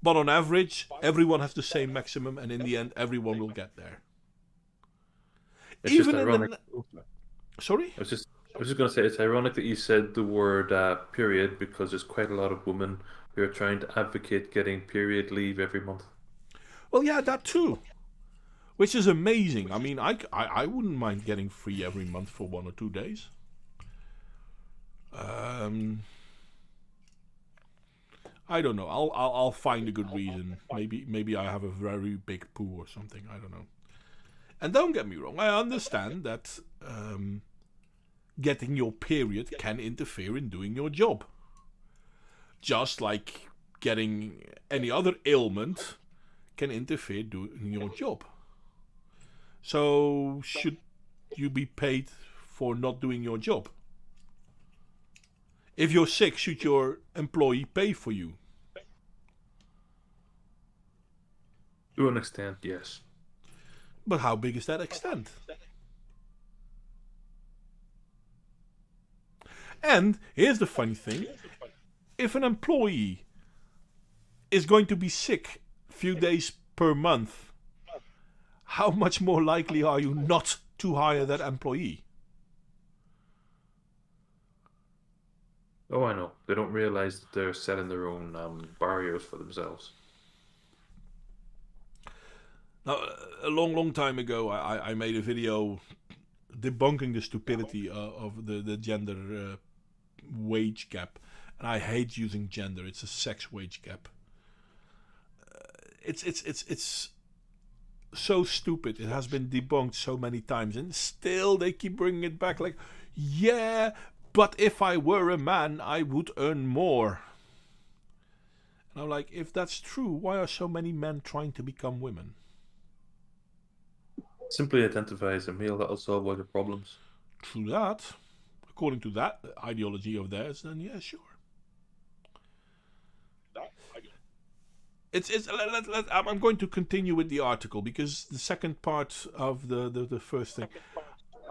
But on average, everyone has the same maximum, and in the end, everyone will get there. It's Even just ironic. Sorry? I was just going to say, it's ironic that you said the word period, because there's quite a lot of women who are trying to advocate getting period leave every month. Well, yeah, that too. Which is amazing. I mean, I wouldn't mind getting free every month for 1 or 2 days. I don't know. I'll find a good reason. Maybe I have a very big poo or something. I don't know. And don't get me wrong. I understand that getting your period can interfere in doing your job. Just like getting any other ailment can interfere in your job. So should you be paid for not doing your job? If you're sick, should your employee pay for you? To an extent, yes. But how big is that extent? And here's the funny thing. If an employee is going to be sick a few days per month, how much more likely are you not to hire that employee? Oh, I know. They don't realize that they're setting their own barriers for themselves. Now, a long time ago, I made a video debunking the stupidity of the gender wage gap. And I hate using gender. It's a sex wage gap. It's so stupid. It has been debunked so many times, and still they keep bringing it back. Like, yeah, but if I were a man, I would earn more. And I'm like, if that's true, why are so many men trying to become women? Simply identify as a male. That'll solve all your problems. True that. According to that ideology of theirs, then yeah, sure. I'm going to continue with the article, because the second part of the first thing.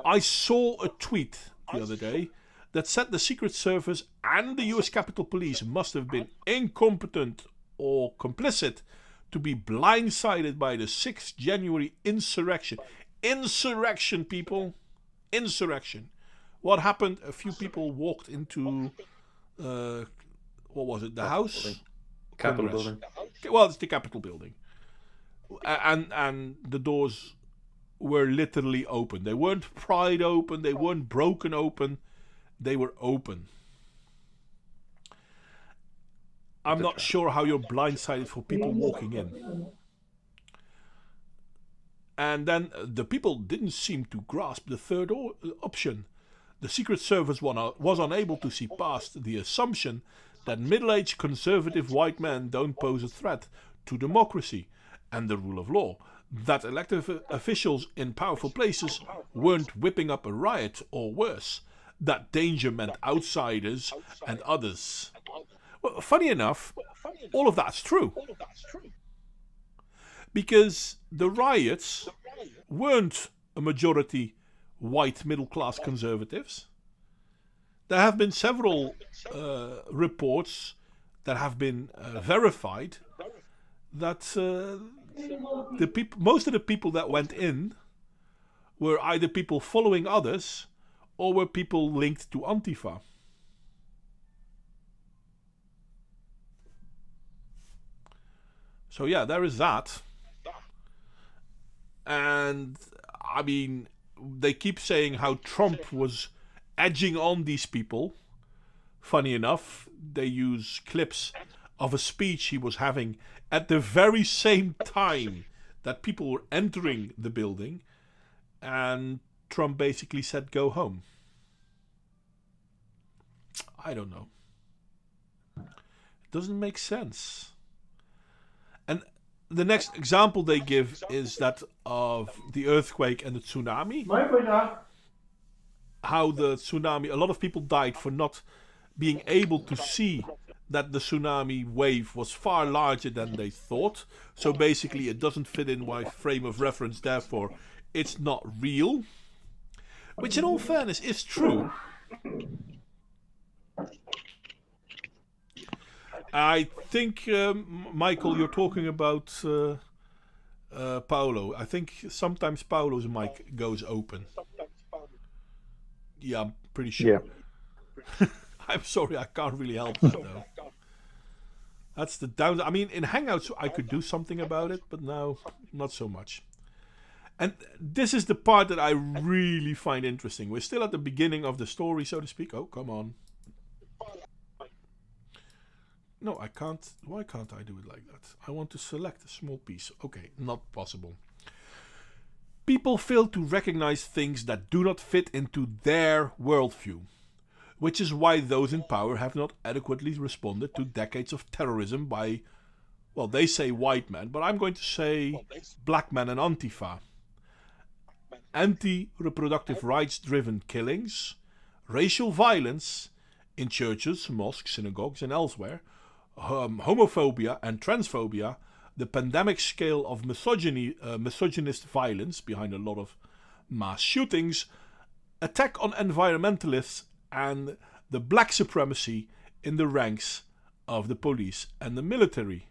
I saw a tweet the other day that said the Secret Service and the US Capitol Police must have been incompetent or complicit to be blindsided by the 6th January insurrection. Insurrection, people. Insurrection. What happened? A few people walked into, what was it, the House? Capitol building. Well, it's the Capitol building. And the doors were literally open. They weren't pried open. They weren't broken open. They were open. I'm not sure how you're blindsided for people walking in. And then the people didn't seem to grasp the third option. The Secret Service was unable to see past the assumption that middle-aged conservative white men don't pose a threat to democracy and the rule of law. that elected officials in powerful places weren't whipping up a riot or worse, that danger meant outsiders and others. Well, funny enough, all of that's true. Because the riots weren't a majority white middle-class conservatives. There have been several reports that have been verified that most of the people that went in were either people following others or were people linked to Antifa. So yeah, there is that. And I mean, they keep saying how Trump was edging on these people. Funny enough, they use clips of a speech he was having at the very same time that people were entering the building, and Trump basically said, "Go home." I don't know. It doesn't make sense. And the next example they give is that of the earthquake and the tsunami. How the tsunami, a lot of people died for not being able to see that the tsunami wave was far larger than they thought. So basically it doesn't fit in my frame of reference, therefore it's not real. Which in all fairness is true. I think, Michael, you're talking about Paolo. I think sometimes Paolo's mic goes open. Yeah, I'm pretty sure. Yeah. I'm sorry, I can't really help that though. That's the down. I mean, in Hangouts I could do something about it, but now not so much. And this is the part that I really find interesting. We're still at the beginning of the story, so to speak. Oh, come on. No, I can't. Why can't I do it like that? I want to select a small piece. Okay, not possible. People fail to recognize things that do not fit into their worldview, which is why those in power have not adequately responded to decades of terrorism by, well, they say white men, but I'm going to say black men and Antifa. Anti-reproductive rights-driven killings, racial violence in churches, mosques, synagogues and elsewhere, homophobia and transphobia, the pandemic scale of misogynist violence behind a lot of mass shootings, attack on environmentalists, and the black supremacy in the ranks of the police and the military.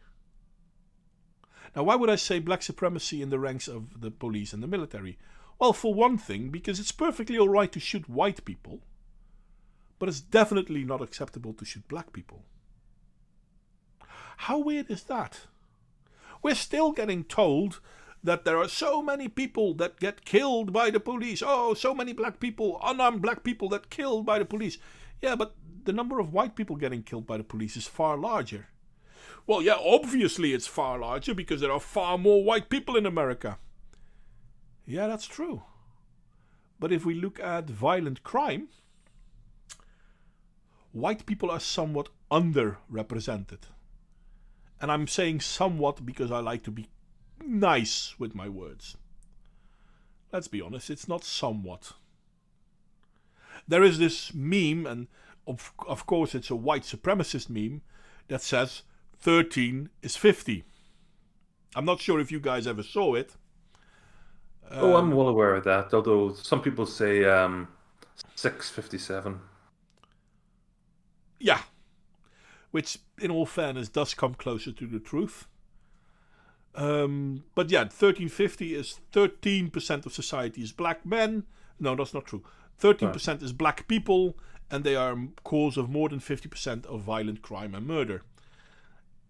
Now, why would I say black supremacy in the ranks of the police and the military? Well, for one thing, because it's perfectly alright to shoot white people, but it's definitely not acceptable to shoot black people. How weird is that? We're still getting told that there are so many people that get killed by the police. Oh, so many black people, unarmed black people that killed by the police. Yeah, but the number of white people getting killed by the police is far larger. Well, yeah, obviously it's far larger because there are far more white people in America. Yeah, that's true. But if we look at violent crime, white people are somewhat underrepresented. And I'm saying somewhat because I like to be nice with my words. Let's be honest, it's not somewhat. There is this meme, and of course it's a white supremacist meme, that says 13 is 50. I'm not sure if you guys ever saw it. I'm well aware of that, although some people say 657. Yeah. Which, in all fairness, does come closer to the truth. But yeah, 1350 is 13% of society is black men. No, that's not true. 13% is black people, and they are cause of more than 50% of violent crime and murder.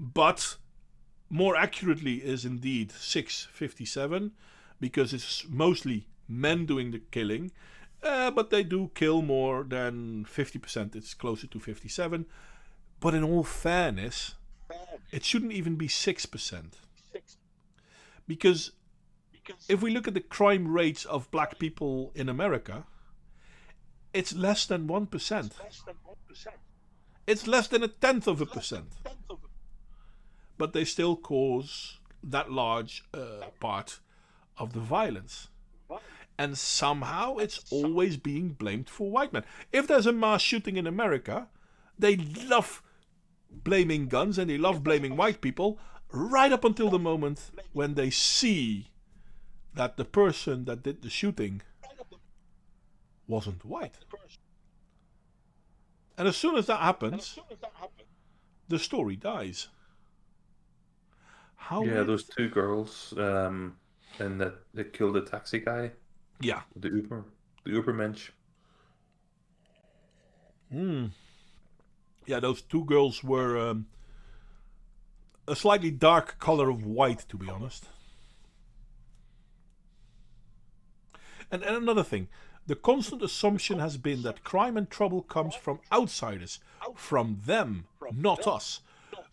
But more accurately is indeed 657, because it's mostly men doing the killing, but they do kill more than 50%. It's closer to 57. But in all fairness, it shouldn't even be 6%. Because if we look at the crime rates of black people in America, it's less than 1%. It's less than 0.1%. But they still cause that large part of the violence. And somehow it's always being blamed for white men. If there's a mass shooting in America, they love blaming guns and they love blaming white people right up until the moment when they see that the person that did the shooting wasn't white. And as soon as that happens, the story dies. How Yeah, those two girls, and that killed the taxi guy, Yeah. the Uber mensch. Yeah, those two girls were a slightly dark color of white, to be honest. And another thing, the constant assumption has been that crime and trouble comes from outsiders, from them, not us.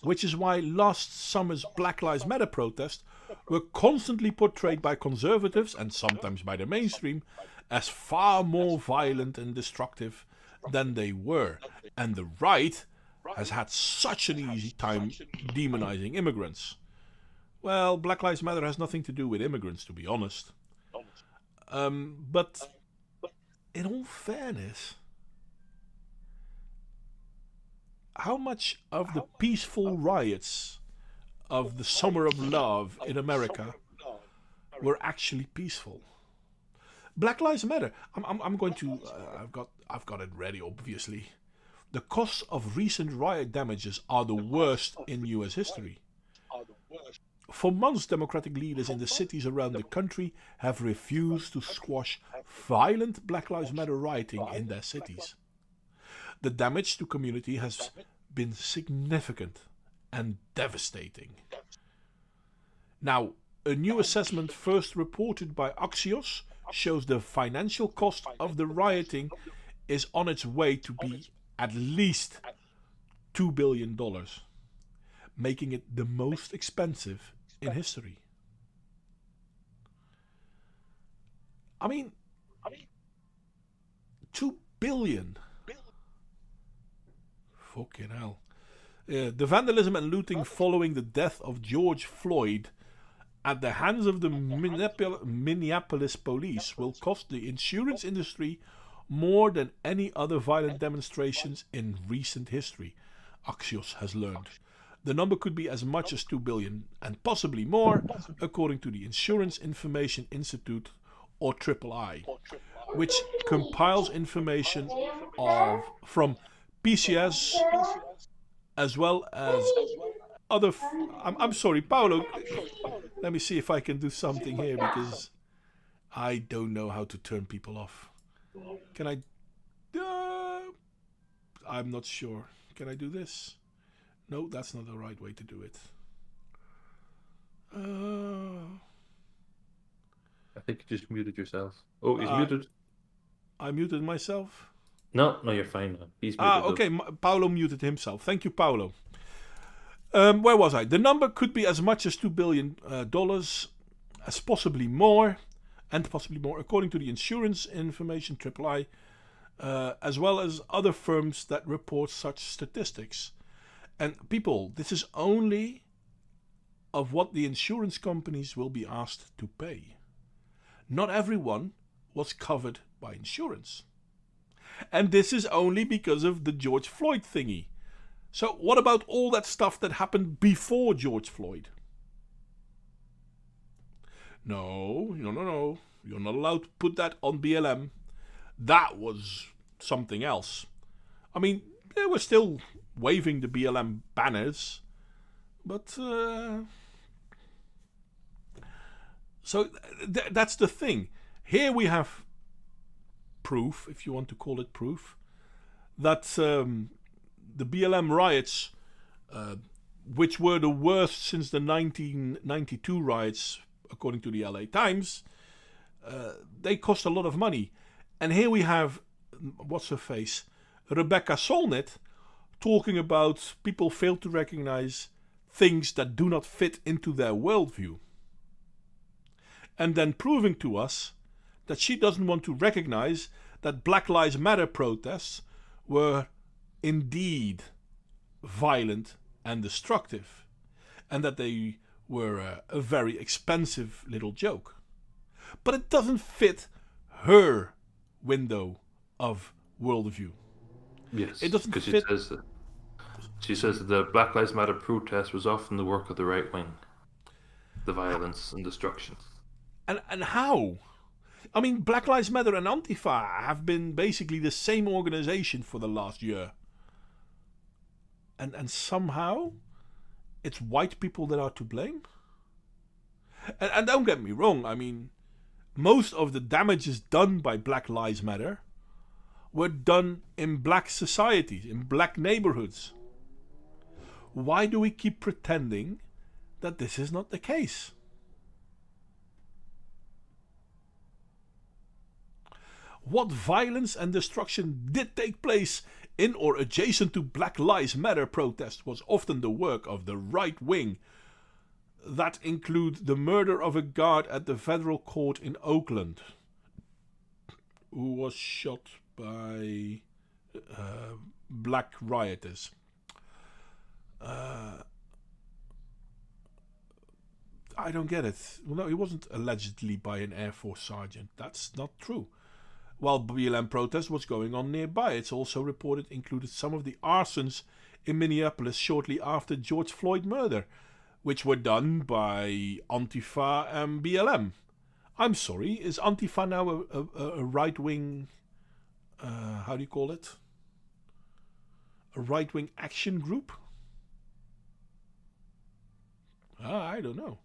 Which is why last summer's Black Lives Matter protests were constantly portrayed by conservatives, and sometimes by the mainstream, as far more violent and destructive than they were. And the right has had such an easy time demonizing immigrants. Well, Black Lives Matter has nothing to do with immigrants, to be honest. But in all fairness, how much of the peaceful riots of the Summer of Love in America were actually peaceful? Black Lives Matter. I'm going to. I've got it ready. Obviously, the costs of recent riot damages are the worst in U.S. history. For months, Democratic leaders in the cities around the country have refused to squash violent Black Lives Matter rioting in their cities. The damage to community has been significant and devastating. Now, a new assessment first reported by Axios shows the financial cost of the rioting is on its way to be at least $2 billion, making it the most expensive in history. I mean, $2 billion. Fucking hell. The vandalism and looting following the death of George Floyd at the hands of the Minneapolis police will cost the insurance industry more than any other violent demonstrations in recent history, Axios has learned. The number could be as much as $2 billion and possibly more, according to the Insurance Information Institute, or III, which compiles information from PCS as well as other. I'm sorry, Paolo. Let me see if I can do something here because I don't know how to turn people off. Can I? I'm not sure. Can I do this? No, that's not the right way to do it. I think you just muted yourself. Oh, he's muted. I muted myself. No, you're fine now. He's muted. Okay, Paolo muted himself. Thank you, Paolo. Where was I? The number could be as much as $2 billion, as possibly more, according to the Insurance Information III, as well as other firms that report such statistics. And people, this is only of what the insurance companies will be asked to pay. Not everyone was covered by insurance. And this is only because of the George Floyd thingy. So what about all that stuff that happened before George Floyd? No. You're not allowed to put that on BLM. That was something else. I mean, they were still waving the BLM banners, but so that's the thing. Here we have proof, if you want to call it proof, that the BLM riots, which were the worst since the 1992 riots, according to the LA Times, they cost a lot of money. And here we have, what's her face, Rebecca Solnit, talking about people fail to recognize things that do not fit into their worldview. And then proving to us that she doesn't want to recognize that Black Lives Matter protests were indeed violent and destructive, and that they were a very expensive little joke. but it doesn't fit her window of worldview. Yes, It doesn't because fit. she says that the Black Lives Matter protest was often the work of the right wing, the violence and destruction. And how? I mean, Black Lives Matter and Antifa have been basically the same organization for the last year. And somehow it's white people that are to blame. And don't get me wrong, I mean, most of the damages done by Black Lives Matter were done in black societies, in black neighborhoods. Why do we keep pretending that this is not the case? What violence and destruction did take place in or adjacent to Black Lives Matter protests was often the work of the right wing. That include the murder of a guard at the federal court in Oakland, who was shot by black rioters. I don't get it. Well, no, it wasn't allegedly by an Air Force sergeant. That's not true. While BLM protest was going on nearby, it's also reported included some of the arsons in Minneapolis shortly after George Floyd murder, which were done by Antifa and BLM. I'm sorry, is Antifa now a right-wing, how do you call it? A right-wing action group? I don't know.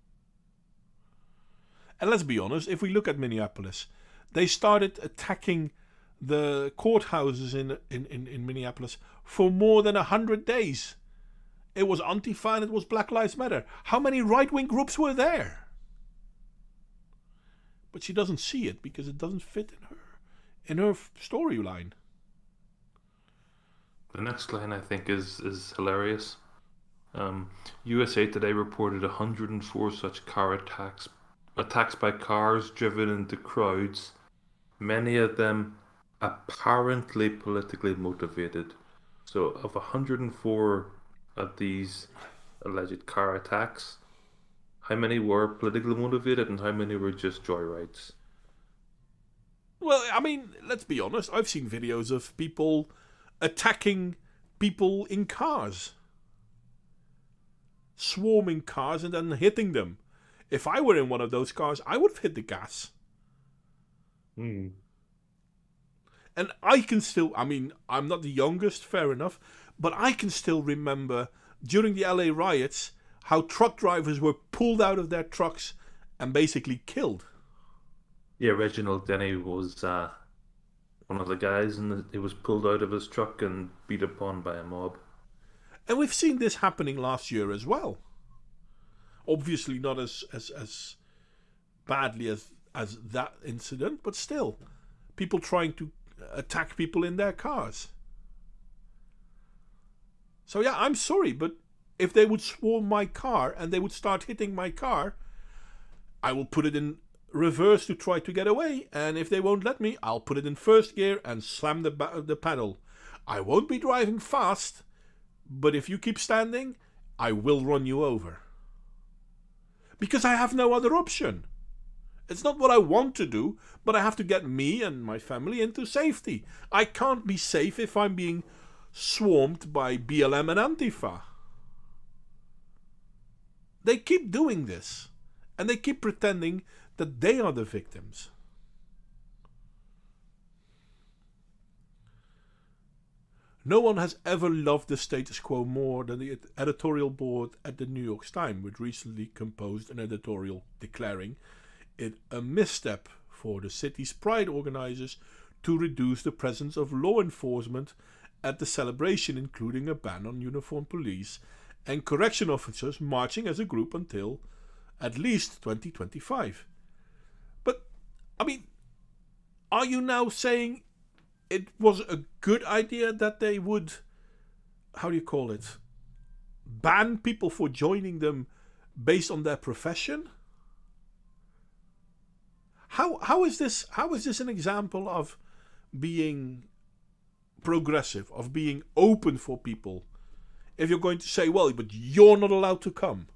And let's be honest, if we look at Minneapolis, they started attacking the courthouses in Minneapolis for more than 100 days. It was Antifa and it was Black Lives Matter. How many right-wing groups were there? But she doesn't see it because it doesn't fit in her storyline. The next line I think is hilarious. USA Today reported 104 such car attacks by cars driven into crowds, many of them apparently politically motivated. So of 104 of these alleged car attacks, how many were politically motivated and how many were just joyrides? Well, I mean, let's be honest. I've seen videos of people attacking people in cars. Swarming cars and then hitting them. If I were in one of those cars, I would have hit the gas. And I can still, I mean, I'm not the youngest, fair enough, but I can still remember during the LA riots how truck drivers were pulled out of their trucks and basically killed. Yeah, Reginald Denny was one of the guys, and he was pulled out of his truck and beat upon by a mob. And we've seen this happening last year as well. Obviously not as badly as that incident, but still, people trying to attack people in their cars. So yeah, I'm sorry, but if they would swarm my car and they would start hitting my car, I will put it in reverse to try to get away, and if they won't let me, I'll put it in first gear and slam the pedal. I won't be driving fast, but if you keep standing, I will run you over. Because I have no other option. It's not what I want to do, but I have to get me and my family into safety. I can't be safe if I'm being swarmed by BLM and Antifa. They keep doing this, and they keep pretending that they are the victims. No one has ever loved the status quo more than the editorial board at the New York Times, which recently composed an editorial declaring it a misstep for the city's Pride organizers to reduce the presence of law enforcement at the celebration, including a ban on uniformed police and correction officers marching as a group until at least 2025. But, I mean, are you now saying it was a good idea that they would, how do you call it, ban people for joining them based on their profession? How is this an example of being progressive, of being open for people, if you're going to say, well, but you're not allowed to come?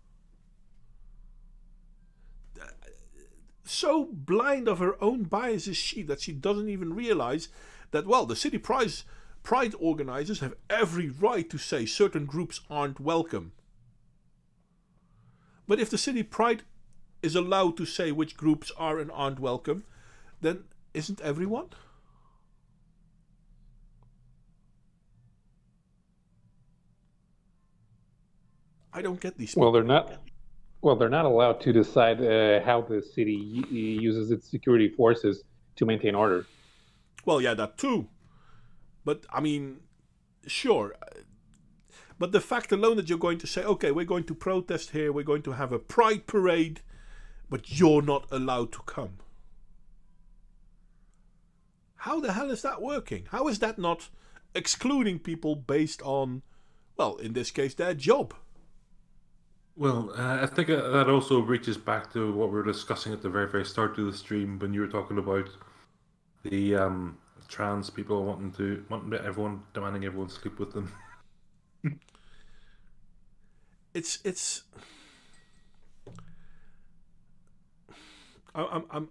so blind of her own bias is she that she doesn't even realize that, well, the city pride organizers have every right to say certain groups aren't welcome. But if the city pride is allowed to say which groups are and aren't welcome, then isn't everyone? I don't get these people. Well, they're not. Well, they're not allowed to decide how the city uses its security forces to maintain order. Well, yeah, that too. But I mean, sure. But the fact alone that you're going to say, okay, we're going to protest here, we're going to have a pride parade, but you're not allowed to come. How the hell is that working? How is that not excluding people based on, well, in this case, their job? Well, I think that also reaches back to what we were discussing at the very, very start of the stream when you were talking about the trans people wanting everyone demanding everyone sleep with them. It's. I'm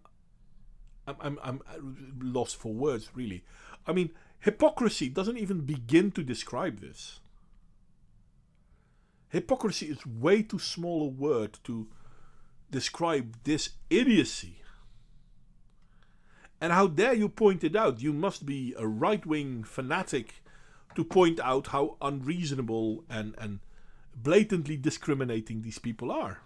lost for words, really. I mean, hypocrisy doesn't even begin to describe this. Hypocrisy is way too small a word to describe this idiocy. And how dare you point it out? You must be a right-wing fanatic to point out how unreasonable and blatantly discriminating these people are.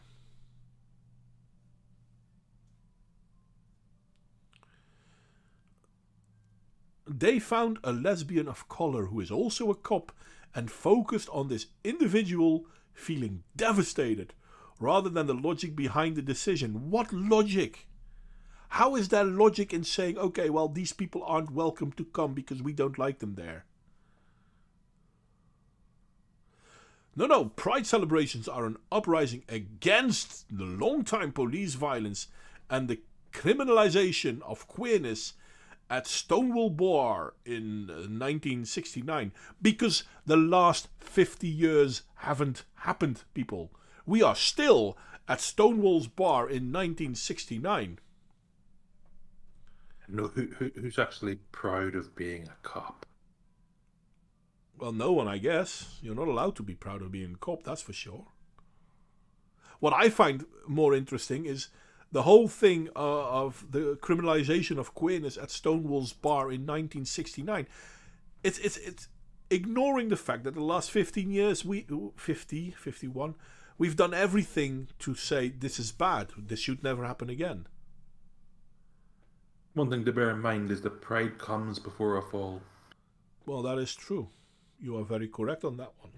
They found a lesbian of color who is also a cop and focused on this individual feeling devastated rather than the logic behind the decision. What logic? How is there logic in saying, okay, well, these people aren't welcome to come because we don't like them there? No, pride celebrations are an uprising against the long-time police violence and the criminalization of queerness at Stonewall Bar in 1969, because the last 50 years haven't happened, people. We are still at Stonewall's Bar in 1969. No, who's actually proud of being a cop? Well, no one, I guess. You're not allowed to be proud of being a cop, that's for sure. What I find more interesting is the whole thing of the criminalization of queerness at Stonewall's Bar in 1969. It's ignoring the fact that the last 15 years, 51, we've done everything to say this is bad, this should never happen again. One thing to bear in mind is that pride comes before a fall. Well, that is true. You are very correct on that one.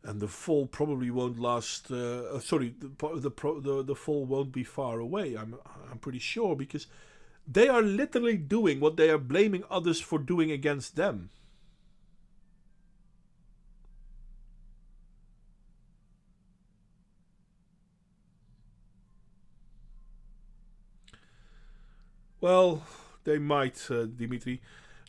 And the fall probably won't last. The fall won't be far away. I'm pretty sure, because they are literally doing what they are blaming others for doing against them. Well, they might, Dimitri.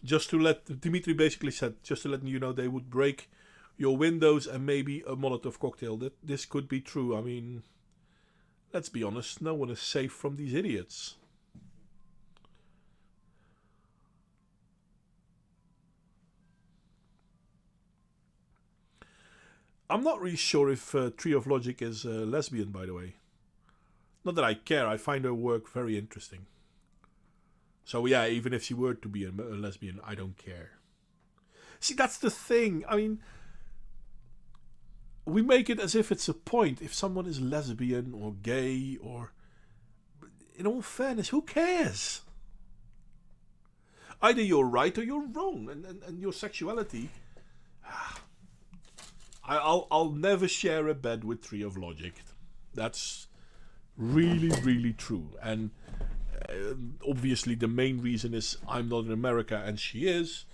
Dimitri basically said, just to let you know, they would break your windows and maybe a Molotov cocktail. That this could be true. I mean, let's be honest, no one is safe from these idiots. I'm not really sure if Tree of Logic is lesbian, by the way. Not that I care, I find her work very interesting. So yeah, even if she were to be a lesbian, I don't care. See, that's the thing. I mean, we make it as if it's a point. If someone is lesbian or gay or... In all fairness, who cares? Either you're right or you're wrong. And your sexuality... I'll never share a bed with Tree of Logic. That's really, really true. And obviously the main reason is I'm not in America and she is.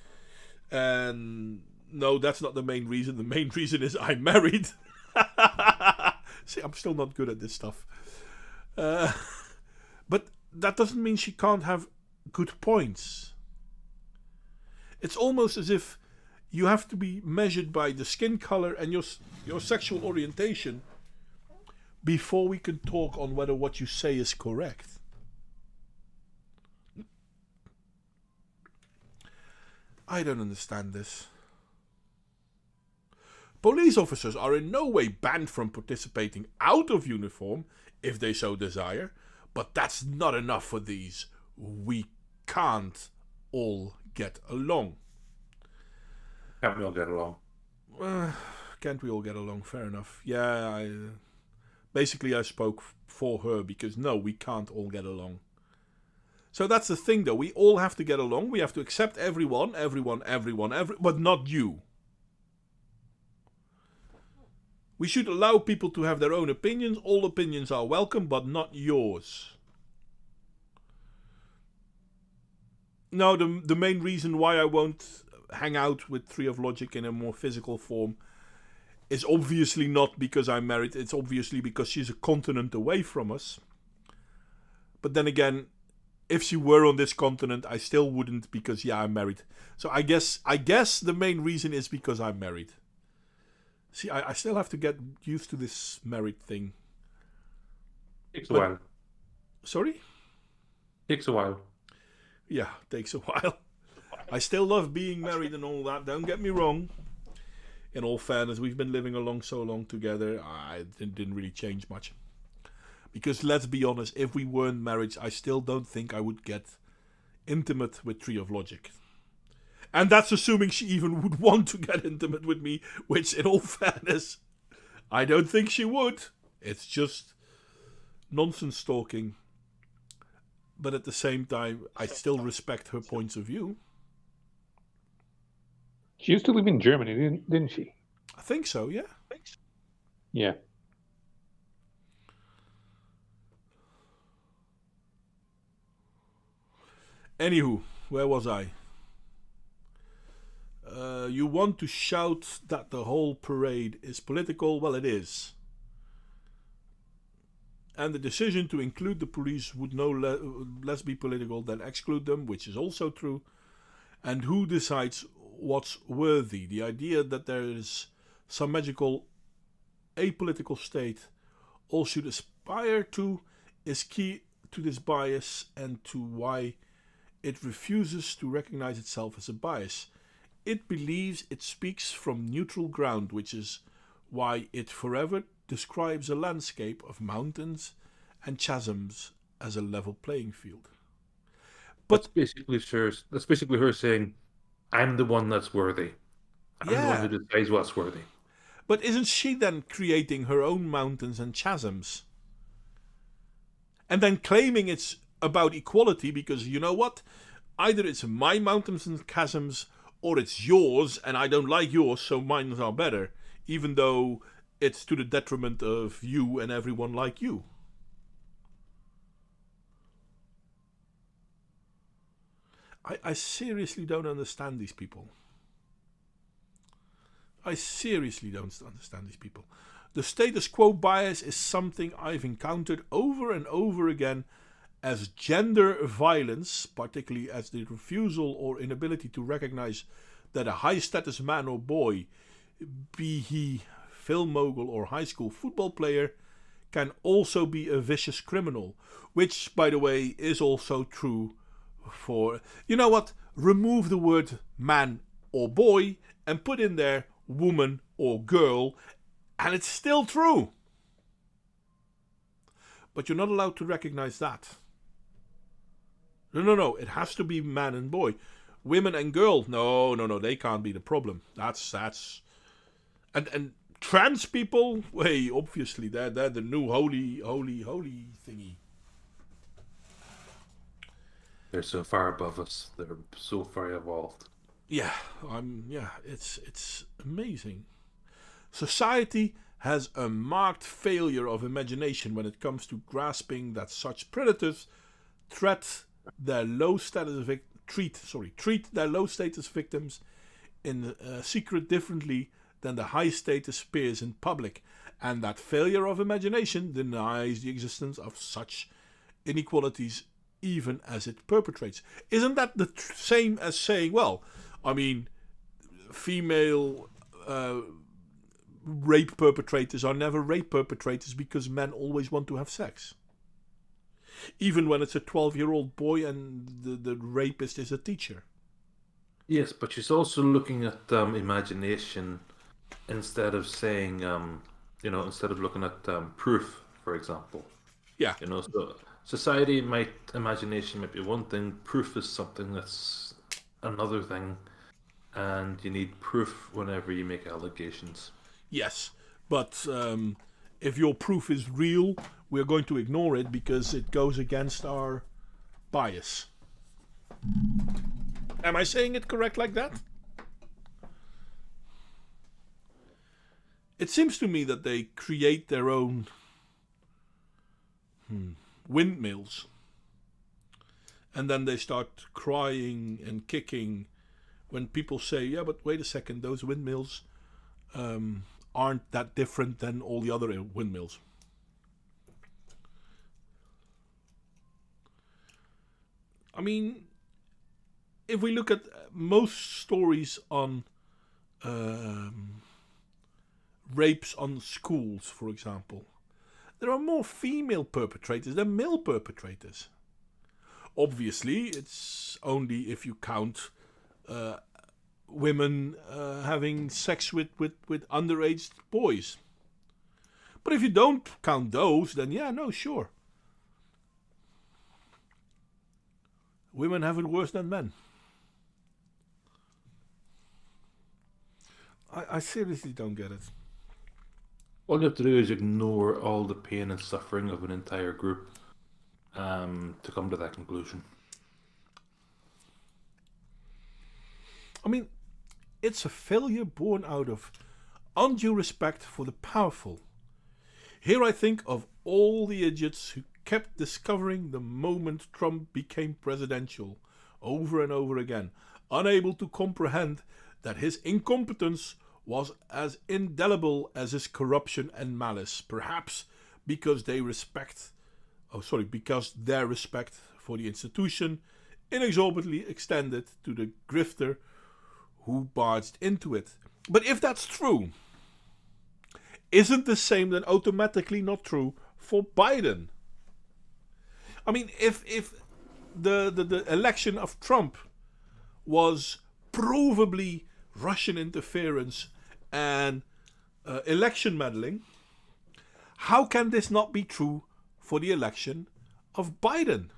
And no, that's not the main reason. The main reason is I'm married. See, I'm still not good at this stuff. But that doesn't mean she can't have good points. It's almost as if you have to be measured by the skin color and your sexual orientation before we can talk on whether what you say is correct. I don't understand this. Police officers are in no way banned from participating out of uniform if they so desire, but that's not enough for these. We can't all get along. Can't we all get along? Can't we all get along? Fair enough. Yeah, basically I spoke for her because no, we can't all get along. So that's the thing though, we all have to get along, we have to accept everyone, but not you. We should allow people to have their own opinions, all opinions are welcome, but not yours. No, the main reason why I won't hang out with Tree of Logic in a more physical form is obviously not because I'm married, it's obviously because she's a continent away from us. But then again, if she were on this continent, I still wouldn't because, yeah, I'm married. So I guess the main reason is because I'm married. See, I still have to get used to this married thing. Takes a while. Sorry? Takes a while. Yeah, takes a while. I still love being married and all that, don't get me wrong. In all fairness, we've been living along so long together, it didn't really change much. Because let's be honest, if we weren't married, I still don't think I would get intimate with Tree of Logic. And that's assuming she even would want to get intimate with me, which in all fairness, I don't think she would. It's just nonsense talking. But at the same time, I still respect her points of view. She used to live in Germany, didn't she? I think so, yeah. Yeah. Anywho, where was I? You want to shout that the whole parade is political? Well, it is. And the decision to include the police would no less be political than exclude them, which is also true. And who decides what's worthy? The idea that there is some magical apolitical state all should aspire to is key to this bias and to why it refuses to recognize itself as a bias. It believes it speaks from neutral ground, which is why it forever describes a landscape of mountains and chasms as a level playing field. But that's basically her saying, I'm the one that's worthy. I'm the one who decides what's worthy. But isn't she then creating her own mountains and chasms? And then claiming it's about equality because, you know what? Either it's my mountains and chasms or it's yours and I don't like yours, so mine are better. Even though it's to the detriment of you and everyone like you. I seriously don't understand these people. I seriously don't understand these people. The status quo bias is something I've encountered over and over again as gender violence, particularly as the refusal or inability to recognize that a high status man or boy, be he film mogul or high school football player, can also be a vicious criminal, which, by the way, is also true for, you know what, remove the word man or boy and put in there woman or girl, and it's still true. But you're not allowed to recognize that. No, it has to be man and boy. Women and girl, no, they can't be the problem. That's and trans people, hey, obviously they're the new holy thingy. They're so far above us. They're so far evolved. Yeah, it's amazing. Society has a marked failure of imagination when it comes to grasping that such predators treat their low status victims in secret differently than the high status peers in public, and that failure of imagination denies the existence of such inequalities even as it perpetrates. Isn't that the same as saying, well, I mean, female rape perpetrators are never rape perpetrators because men always want to have sex. Even when it's a 12-year-old boy and the rapist is a teacher. Yes, but she's also looking at imagination instead of saying, instead of looking at proof, for example. Yeah. So imagination might be one thing, proof is something that's another thing, and you need proof whenever you make allegations. Yes, but if your proof is real, we're going to ignore it because it goes against our bias. Am I saying it correct like that? It seems to me that they create their own windmills. And then they start crying and kicking when people say, yeah, but wait a second, those windmills aren't that different than all the other windmills. I mean, if we look at most stories on rapes on schools, for example, there are more female perpetrators than male perpetrators. Obviously, it's only if you count women having sex with underage boys. But if you don't count those, then yeah, no, sure. Women have it worse than men. I seriously don't get it. All you have to do is ignore all the pain and suffering of an entire group to come to that conclusion. I mean, it's a failure born out of undue respect for the powerful. Here I think of all the idiots who kept discovering the moment Trump became presidential over and over again, unable to comprehend that his incompetence was as indelible as his corruption and malice, perhaps because their respect for the institution inexorably extended to the grifter who barged into it. But if that's true, isn't the same then automatically not true for Biden? I mean, if the election of Trump was provably Russian interference and election meddling, how can this not be true for the election of Biden?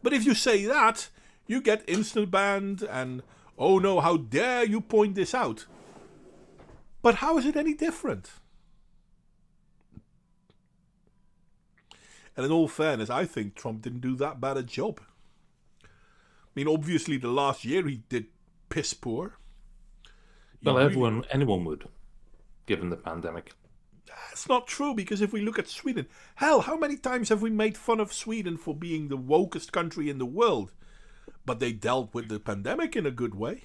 But if you say that, you get instant banned and, oh no, how dare you point this out? But how is it any different? And in all fairness, I think Trump didn't do that bad a job. I mean, obviously the last year he did piss poor. Well, anyone would, given the pandemic. That's not true, because if we look at Sweden, hell, how many times have we made fun of Sweden for being the wokest country in the world? But they dealt with the pandemic in a good way.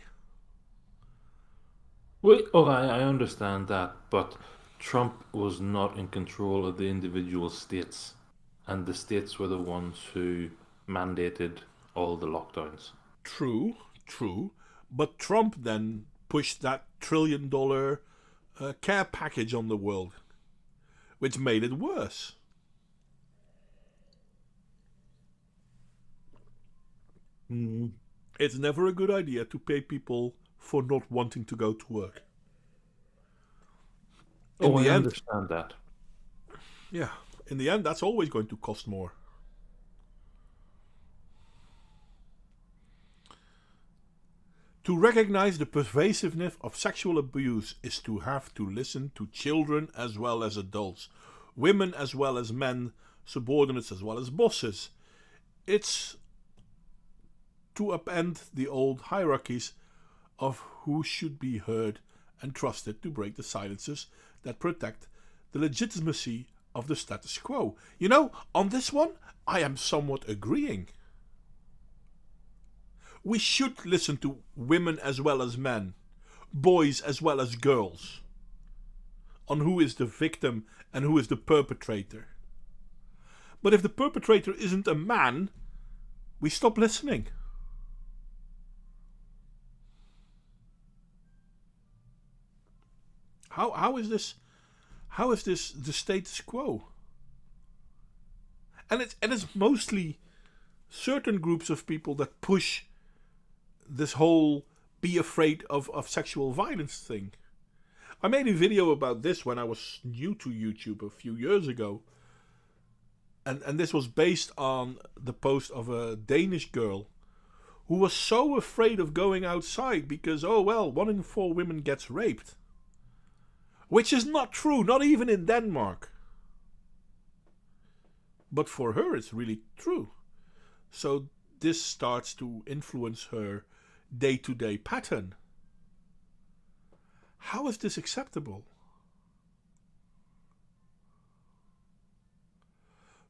Well, I understand that, but Trump was not in control of the individual states, and the states were the ones who mandated all the lockdowns. True. But Trump then pushed that $1 trillion care package on the world, which made it worse. It's never a good idea to pay people for not wanting to go to work. I understand that. Yeah, in the end, that's always going to cost more. To recognize the pervasiveness of sexual abuse is to have to listen to children as well as adults, women as well as men, subordinates as well as bosses. It's to upend the old hierarchies of who should be heard and trusted to break the silences that protect the legitimacy of the status quo. You know, on this one, I am somewhat agreeing. We should listen to women as well as men, boys as well as girls, on who is the victim and who is the perpetrator. But if the perpetrator isn't a man, we stop listening. How is this? How is this the status quo? And it's mostly certain groups of people that push this whole be afraid of sexual violence thing. I made a video about this when I was new to YouTube a few years ago. And this was based on the post of a Danish girl who was so afraid of going outside because, 1 in 4 women gets raped. Which is not true, not even in Denmark. But for her, it's really true. So this starts to influence her day-to-day pattern. How is this acceptable?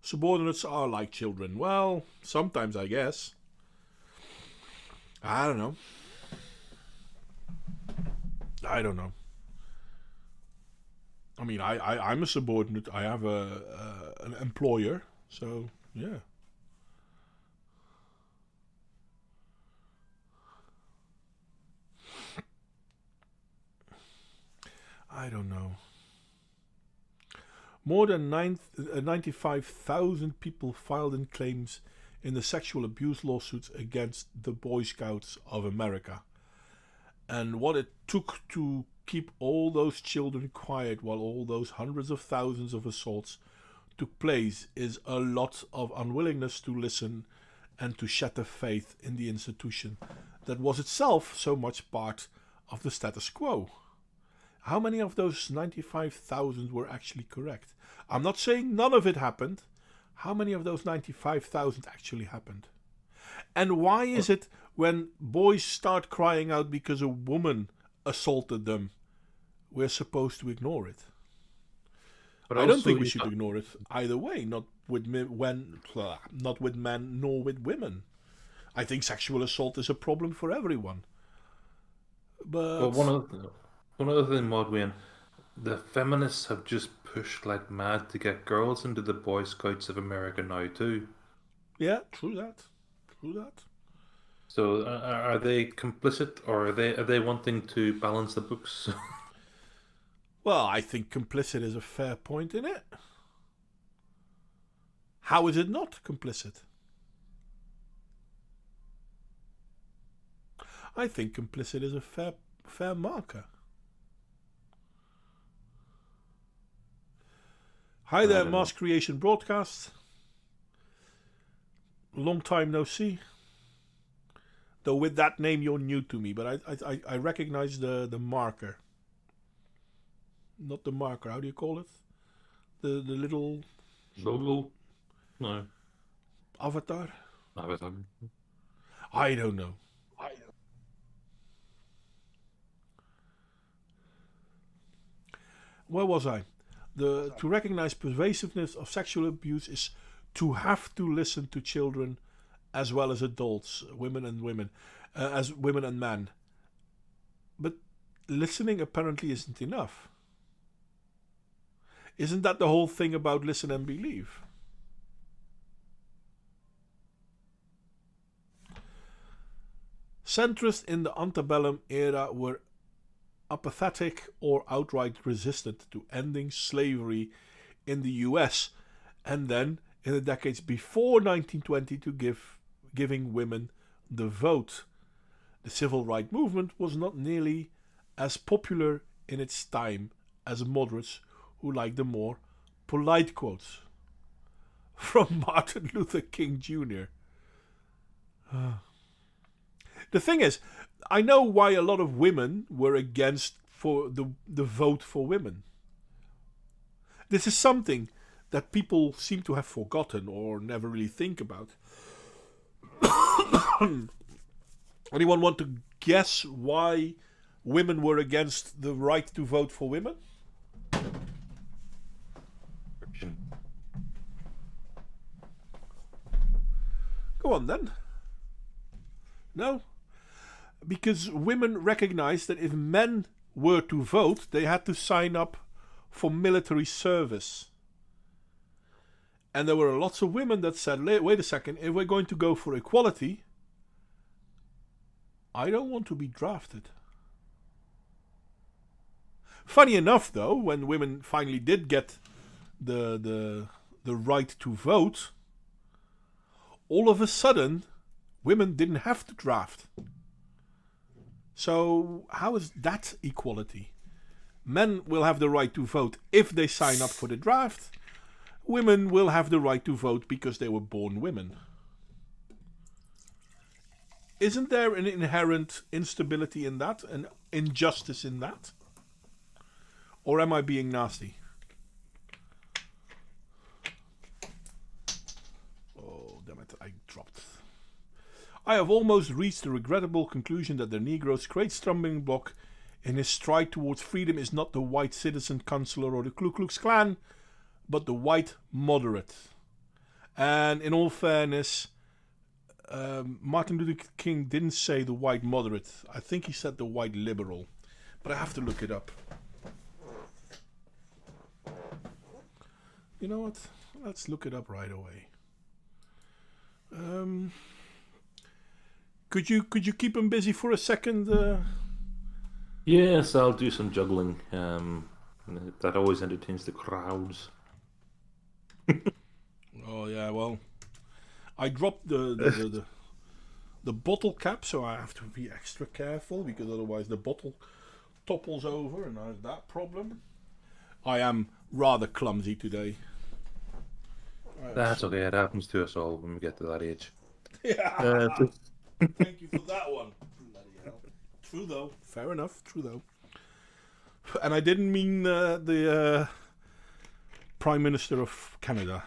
Subordinates are like children. Well, sometimes I guess. I don't know. I mean, I'm a subordinate. I have an employer. So, yeah. I don't know. More than 95,000 people filed in claims in the sexual abuse lawsuits against the Boy Scouts of America. And what it took to keep all those children quiet while all those hundreds of thousands of assaults took place is a lot of unwillingness to listen and to shatter faith in the institution that was itself so much part of the status quo. How many of those 95,000 were actually correct? I'm not saying none of it happened. How many of those 95,000 actually happened? And why is it when boys start crying out because a woman assaulted them, we're supposed to ignore it? But I don't think we should ignore it either way, not with men nor with women. I think sexual assault is a problem for everyone. But one other thing, Modwin, the feminists have just pushed like mad to get girls into the Boy Scouts of America now too. Yeah, true that. So are they complicit, or are they wanting to balance the books? Well, I think complicit is a fair point in it. How is it not complicit? I think complicit is a fair marker. Hi there, Mass Creation Broadcast. Long time no see. Though with that name you're new to me, but I recognize the marker. Not the marker, how do you call it? The little logo? No. Avatar? Avatar. I don't know. Where was I? To recognize pervasiveness of sexual abuse is to have to listen to children as well as adults, women and men. But listening apparently isn't enough. Isn't that the whole thing about listen and believe? Centrists in the antebellum era were apathetic or outright resistant to ending slavery in the US, and then in the decades before 1920 to giving women the vote. The civil rights movement was not nearly as popular in its time as moderates who liked the more polite quotes from Martin Luther King Jr. The thing is, I know why a lot of women were against for the vote for women. This is something that people seem to have forgotten or never really think about. Anyone want to guess why women were against the right to vote for women? Go on then. No? Because women recognized that if men were to vote, they had to sign up for military service. And there were lots of women that said, wait a second, if we're going to go for equality, I don't want to be drafted. Funny enough, though, when women finally did get the right to vote, all of a sudden, women didn't have to draft. So how is that equality? Men will have the right to vote if they sign up for the draft. Women will have the right to vote because they were born women. Isn't there an inherent instability in that, an injustice in that? Or am I being nasty? Oh, damn it, I dropped. I have almost reached the regrettable conclusion that the Negro's great stumbling block in his stride towards freedom is not the white citizen councillor or the Ku Klux Klan, but the white moderate. And in all fairness, Martin Luther King didn't say the white moderate. I think he said the white liberal. But I have to look it up. You know what? Let's look it up right away. Could you keep him busy for a second? Yes, I'll do some juggling. That always entertains the crowds. Oh yeah, well, I dropped the bottle cap, so I have to be extra careful because otherwise the bottle topples over, and I have that problem. I am rather clumsy today. That's okay. It happens to us all when we get to that age. Yeah. Thank you for that one. Bloody hell. True though. Fair enough. True though. And I didn't mean the Prime Minister of Canada.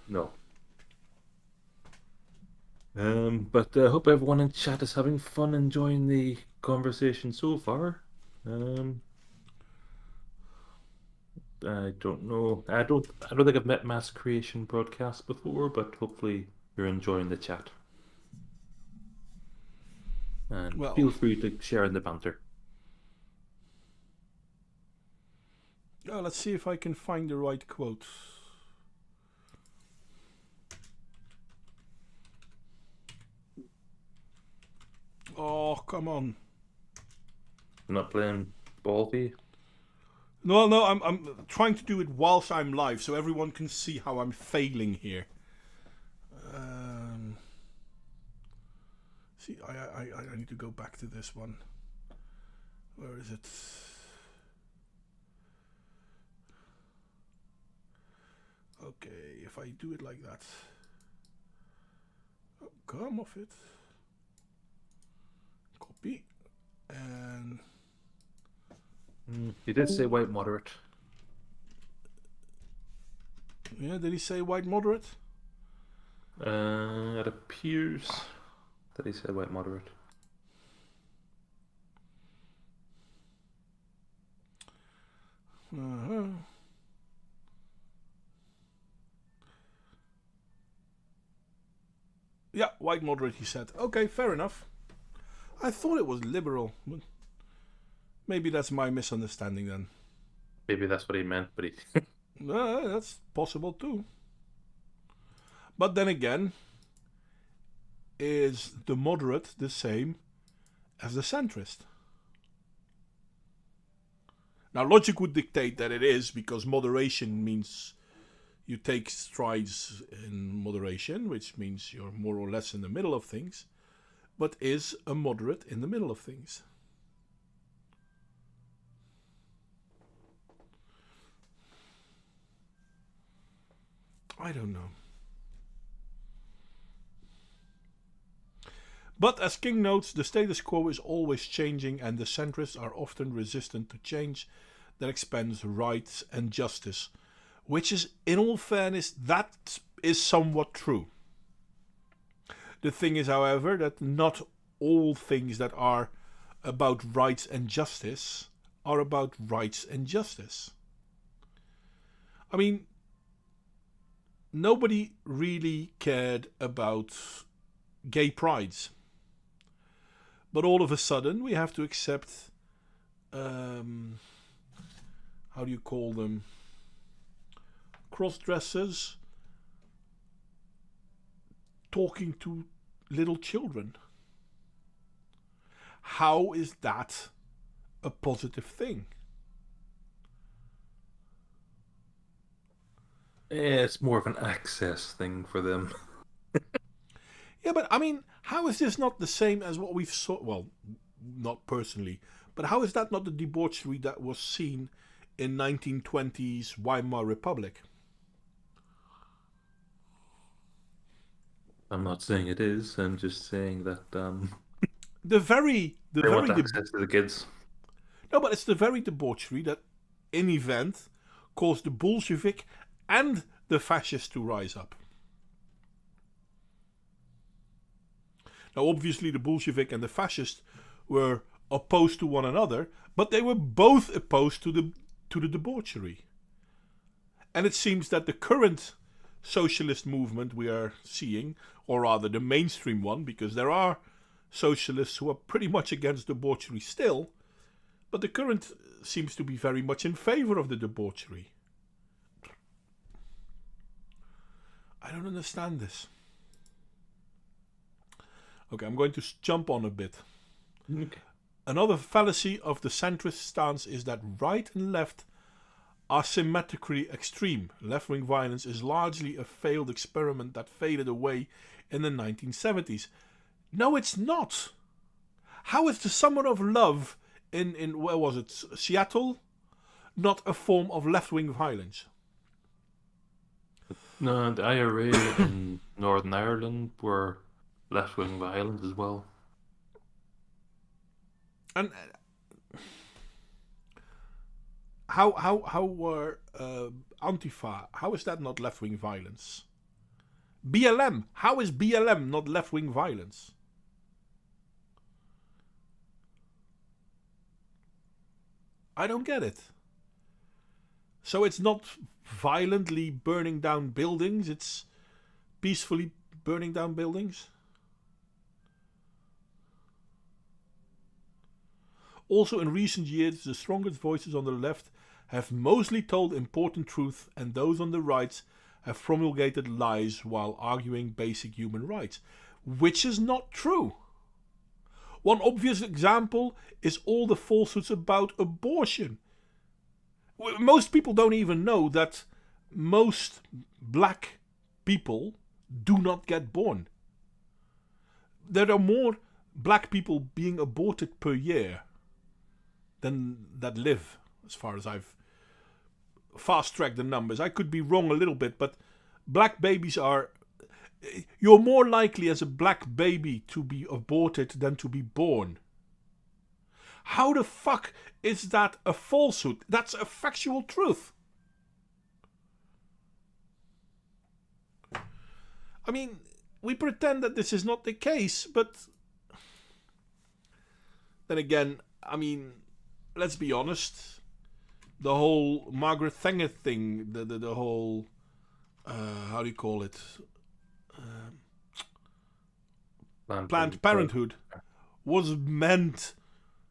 No. But I hope everyone in chat is having fun enjoying the conversation so far. I don't know. I don't think I've met Mass Creation Broadcast before, but hopefully you're enjoying the chat. And Well, feel free to share in the banter. let's see if I can find the right quote. Oh, come on. You're not playing Ballsy? No, I'm trying to do it whilst I'm live so everyone can see how I'm failing here. See, I need to go back to this one. Where is it? Okay, if I do it like that. Oh, come off it. Copy. And... He did say white moderate. yeah, did he say white moderate? It appears that he said white moderate. Uh-huh. Yeah, white moderate, he said. Okay, fair enough. I thought it was liberal, but maybe that's my misunderstanding then. Maybe that's what he meant, but he... That's possible too. But then again, is the moderate the same as the centrist? Now, logic would dictate that it is, because moderation means you take strides in moderation, which means you're more or less in the middle of things. But is a moderate in the middle of things? I don't know. But as King notes, the status quo is always changing and the centrists are often resistant to change that expands rights and justice. Which is, in all fairness, that is somewhat true. The thing is, however, that not all things that are about rights and justice are about rights and justice. I mean, nobody really cared about gay prides. But all of a sudden we have to accept, how do you call them? Cross-dressers talking to little children. How is that a positive thing. It's more of an access thing for them. Yeah, but I mean, how is this not the same as what we've saw? Well, not personally, but how is that not the debauchery that was seen in 1920s Weimar Republic? I'm not saying it is. I'm just saying that The very they want access to the kids. no, but it's the very debauchery that an event caused the Bolshevik and the fascists to rise up. Now, obviously, the Bolshevik and the fascists were opposed to one another, but they were both opposed to the debauchery. And it seems that the current socialist movement we are seeing, or rather the mainstream one, because there are socialists who are pretty much against debauchery still, but the current seems to be very much in favor of the debauchery. I don't understand this. Okay, I'm going to jump on a bit. Okay. Another fallacy of the centrist stance is that right and left are symmetrically extreme. Left-wing violence is largely a failed experiment that faded away in the 1970s. No, it's not. How is the Summer of Love in where was it, Seattle, not a form of left-wing violence? No, the IRA in Northern Ireland were left-wing violence as well. And how were Antifa? How is that not left-wing violence? BLM. How is BLM not left-wing violence? I don't get it. So it's not violently burning down buildings, it's peacefully burning down buildings? Also, in recent years, the strongest voices on the left have mostly told important truth, and those on the right have promulgated lies while arguing basic human rights, which is not true. One obvious example is all the falsehoods about abortion. Most people don't even know that most black people do not get born. There are more black people being aborted per year than that live, as far as I've fast-tracked the numbers. I could be wrong a little bit, but black babies are... You're more likely as a black baby to be aborted than to be born. How the fuck is that a falsehood? That's a factual truth. I mean, we pretend that this is not the case, but then again, I mean, let's be honest. The whole Margaret Thatcher thing, the whole, how do you call it? Planned Parenthood was meant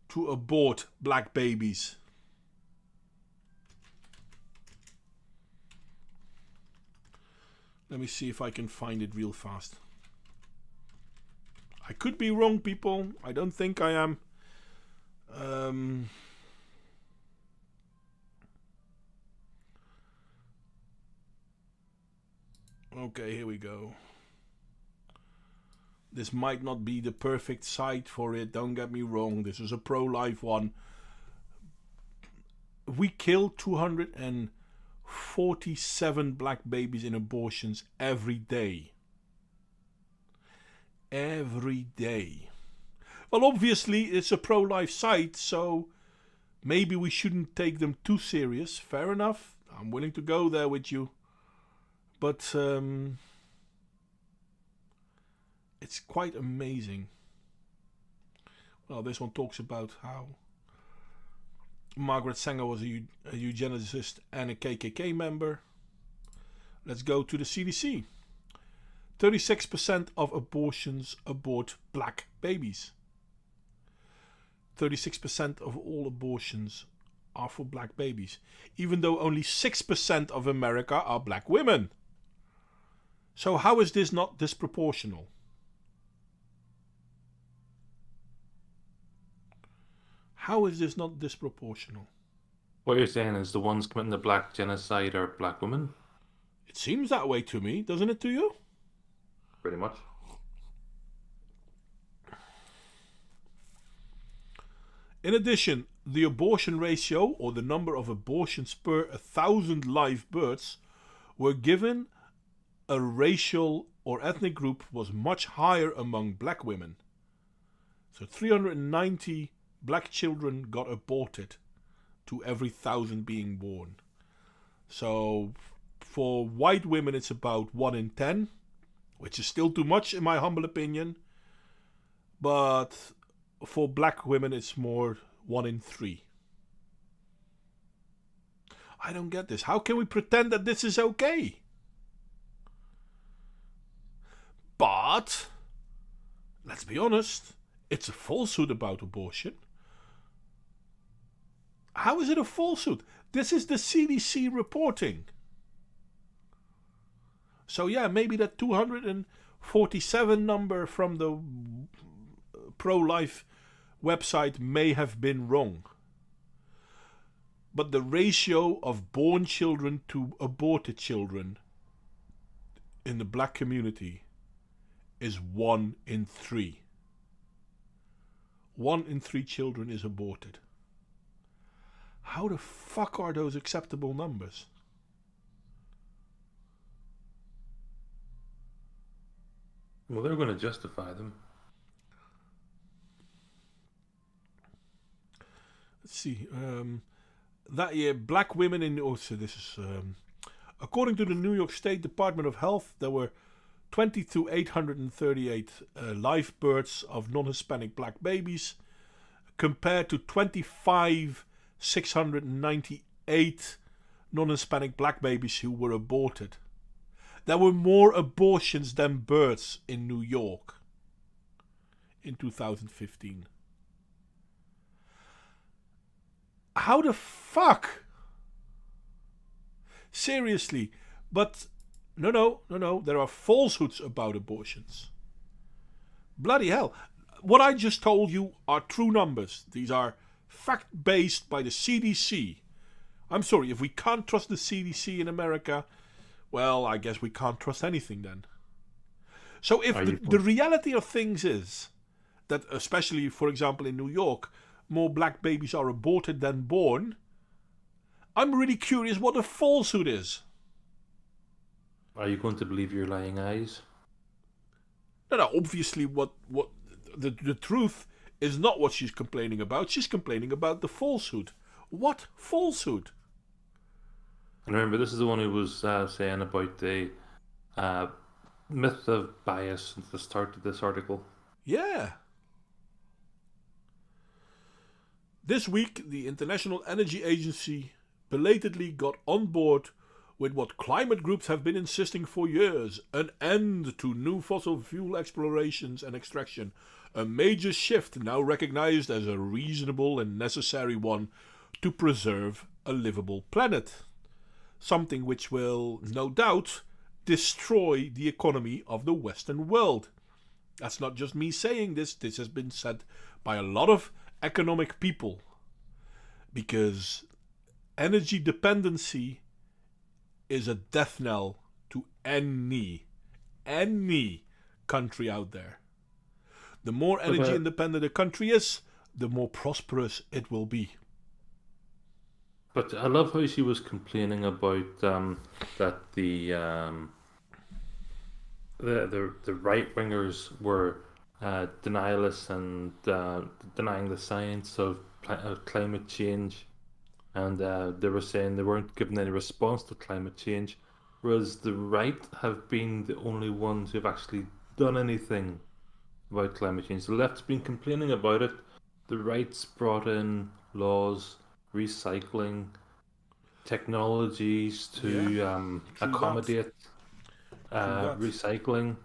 to abort black babies. Let me see if I can find it real fast. I could be wrong, people. I don't think I am. Okay, here we go. This might not be the perfect site for it, don't get me wrong. This is a pro-life one. We kill 247 black babies in abortions every day. Every day. Well, obviously, it's a pro-life site, so maybe we shouldn't take them too serious. Fair enough. I'm willing to go there with you. But it's quite amazing. Well, this one talks about how Margaret Sanger was a eugenicist and a KKK member. Let's go to the CDC. 36% of abortions abort black babies. 36% of all abortions are for black babies, even though only 6% of America are black women. So how is this not How is this not disproportional? What you're saying is the ones committing the black genocide are black women? It seems that way to me, doesn't it to you? Pretty much. In addition, the abortion ratio, or the number of abortions per 1,000 live births, were given a racial or ethnic group was much higher among black women. So 390 black children got aborted to every 1,000 being born. So for white women it's about 1 in 10, which is still too much in my humble opinion. But for black women it's more 1 in 3. I don't get this. How can we pretend that this is okay? But, let's be honest, it's a falsehood about abortion. How is it a falsehood? This is the CDC reporting. So yeah, maybe that 247 number from the pro-life website may have been wrong. But the ratio of born children to aborted children in the black community is 1 in 3. 1 in 3 children is aborted. How the fuck are those acceptable numbers? Well, they're going to justify them. Let's see. That year, black women in... Oh, so this is... according to the New York State Department of Health, there were 20,838 live births of non-Hispanic black babies, compared to 25,698 non-Hispanic black babies who were aborted. There were more abortions than births in New York in 2015. How the fuck? Seriously, but no, there are falsehoods about abortions. Bloody hell. What I just told you are true numbers. These are fact-based by the CDC. I'm sorry, if we can't trust the CDC in America, well, I guess we can't trust anything then. So if the reality of things is that, especially, for example, in New York, more black babies are aborted than born, I'm really curious what the falsehood is. Are you going to believe your lying eyes? No, obviously what the truth is not what she's complaining about. She's complaining about the falsehood. What falsehood? And remember, this is the one who was saying about the myth of bias at the start of this article. Yeah. This week, the International Energy Agency belatedly got on board with what climate groups have been insisting for years: an end to new fossil fuel explorations and extraction, a major shift now recognized as a reasonable and necessary one to preserve a livable planet. Something which will, no doubt, destroy the economy of the Western world. That's not just me saying this. This has been said by a lot of economic people. Because energy dependency is a death knell to any country out there. The more energy independent a country is, the more prosperous it will be. But I love how she was complaining about that the right wingers were denialists and denying the science of climate change, and they were saying they weren't giving any response to climate change, whereas the right have been the only ones who have actually done anything about climate change. The left's been complaining about it. The right's brought in laws, recycling, technologies to accommodate recycling.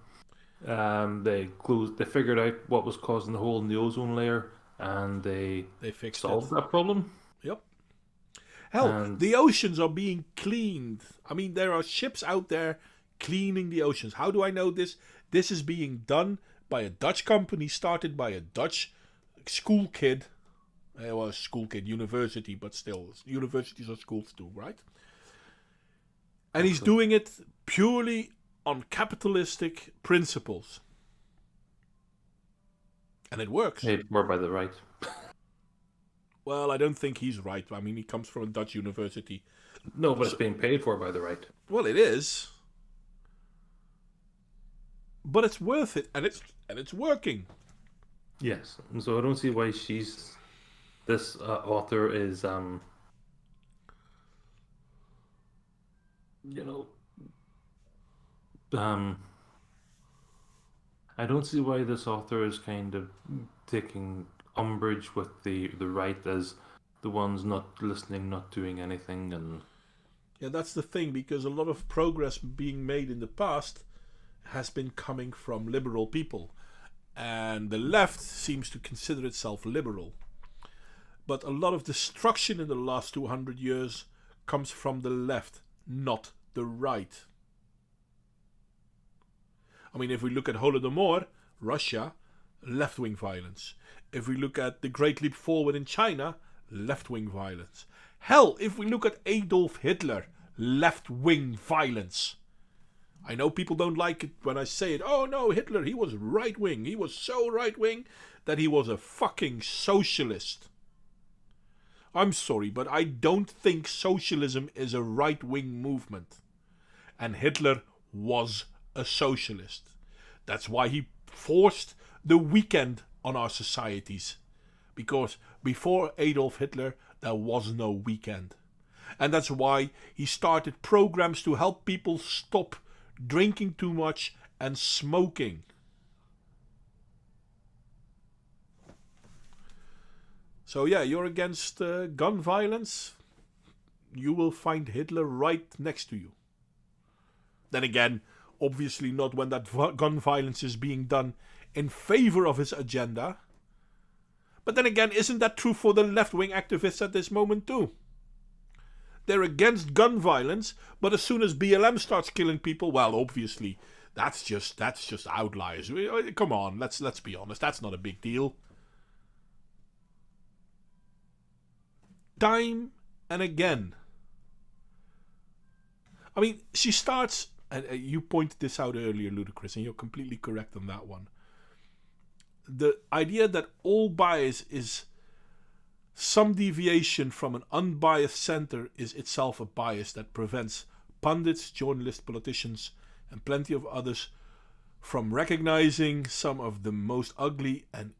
They figured out what was causing the hole in the ozone layer, and they solved that problem. Yep. Hell, the oceans are being cleaned. I mean, there are ships out there cleaning the oceans. How do I know this? This is being done by a Dutch company started by a Dutch school kid I was a school kid, university, but still, universities are schools too, right? And he's doing it purely on capitalistic principles. And it works. Paid for by the right. Well, I don't think he's right. I mean, he comes from a Dutch university. No, but it's being paid for by the right. Well, it is. But it's worth it, and it's working. Yes, and so I don't see why this author is I don't see why this author is kind of taking umbrage with the right as the ones not listening, not doing anything, and Yeah, that's the thing, because a lot of progress being made in the past has been coming from liberal people, and the left seems to consider itself liberal. But a lot of destruction in the last 200 years comes from the left, not the right. I mean, if we look at Holodomor, Russia, left-wing violence. If we look at the Great Leap Forward in China, left-wing violence. Hell, if we look at Adolf Hitler, left-wing violence. I know people don't like it when I say it. Oh no, Hitler, he was right-wing. He was so right-wing that he was a fucking socialist. I'm sorry, but I don't think socialism is a right-wing movement. And Hitler was a socialist. That's why he forced the weekend on our societies. Because before Adolf Hitler, there was no weekend. And that's why he started programs to help people stop drinking too much and smoking. So yeah, you're against gun violence. You will find Hitler right next to you. Then again, obviously not when that gun violence is being done in favor of his agenda. But then again, isn't that true for the left-wing activists at this moment too? They're against gun violence, but as soon as BLM starts killing people, well, obviously, that's just outliers. Come on, let's be honest, that's not a big deal. Time and again. I mean, she starts, and you pointed this out earlier, Ludacris, and you're completely correct on that one. The idea that all bias is some deviation from an unbiased center is itself a bias that prevents pundits, journalists, politicians, and plenty of others from recognizing some of the most ugly and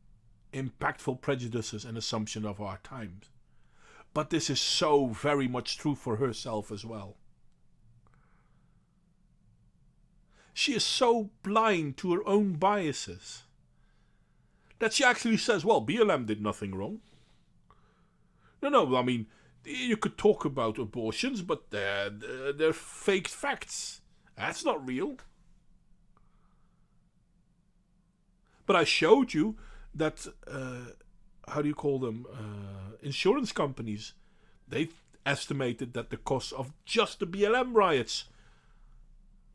impactful prejudices and assumptions of our times. But this is so very much true for herself as well. She is so blind to her own biases that she actually says, well, BLM did nothing wrong. No, I mean, you could talk about abortions, but they're fake facts. That's not real. But I showed you that, how do you call them, insurance companies, they estimated that the cost of just the BLM riots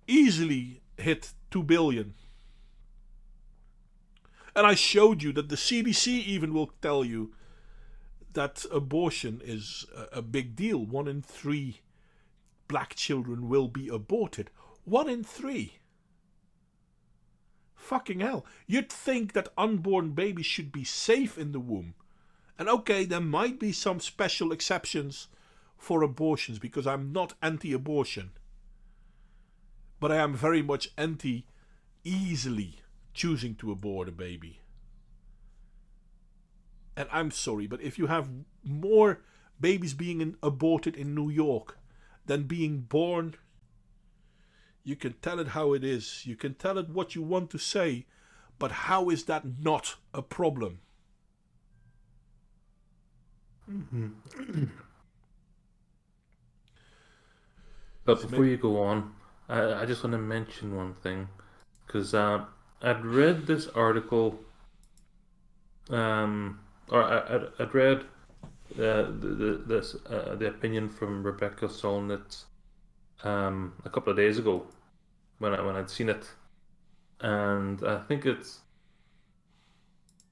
easily hit 2 billion. And I showed you that the CDC even will tell you that abortion is a big deal. 1 in 3 black children will be aborted. 1 in 3. Fucking hell. You'd think that unborn babies should be safe in the womb. And okay, there might be some special exceptions for abortions, because I'm not anti-abortion. But I am very much anti-easily choosing to abort a baby. And I'm sorry, but if you have more babies being aborted in New York than being born, you can tell it how it is. You can tell it what you want to say. But how is that not a problem? Mm-hmm. But before you go on, I just want to mention one thing, because I'd read this article, or I'd read the opinion from Rebecca Solnit a couple of days ago when I'd seen it, and I think it's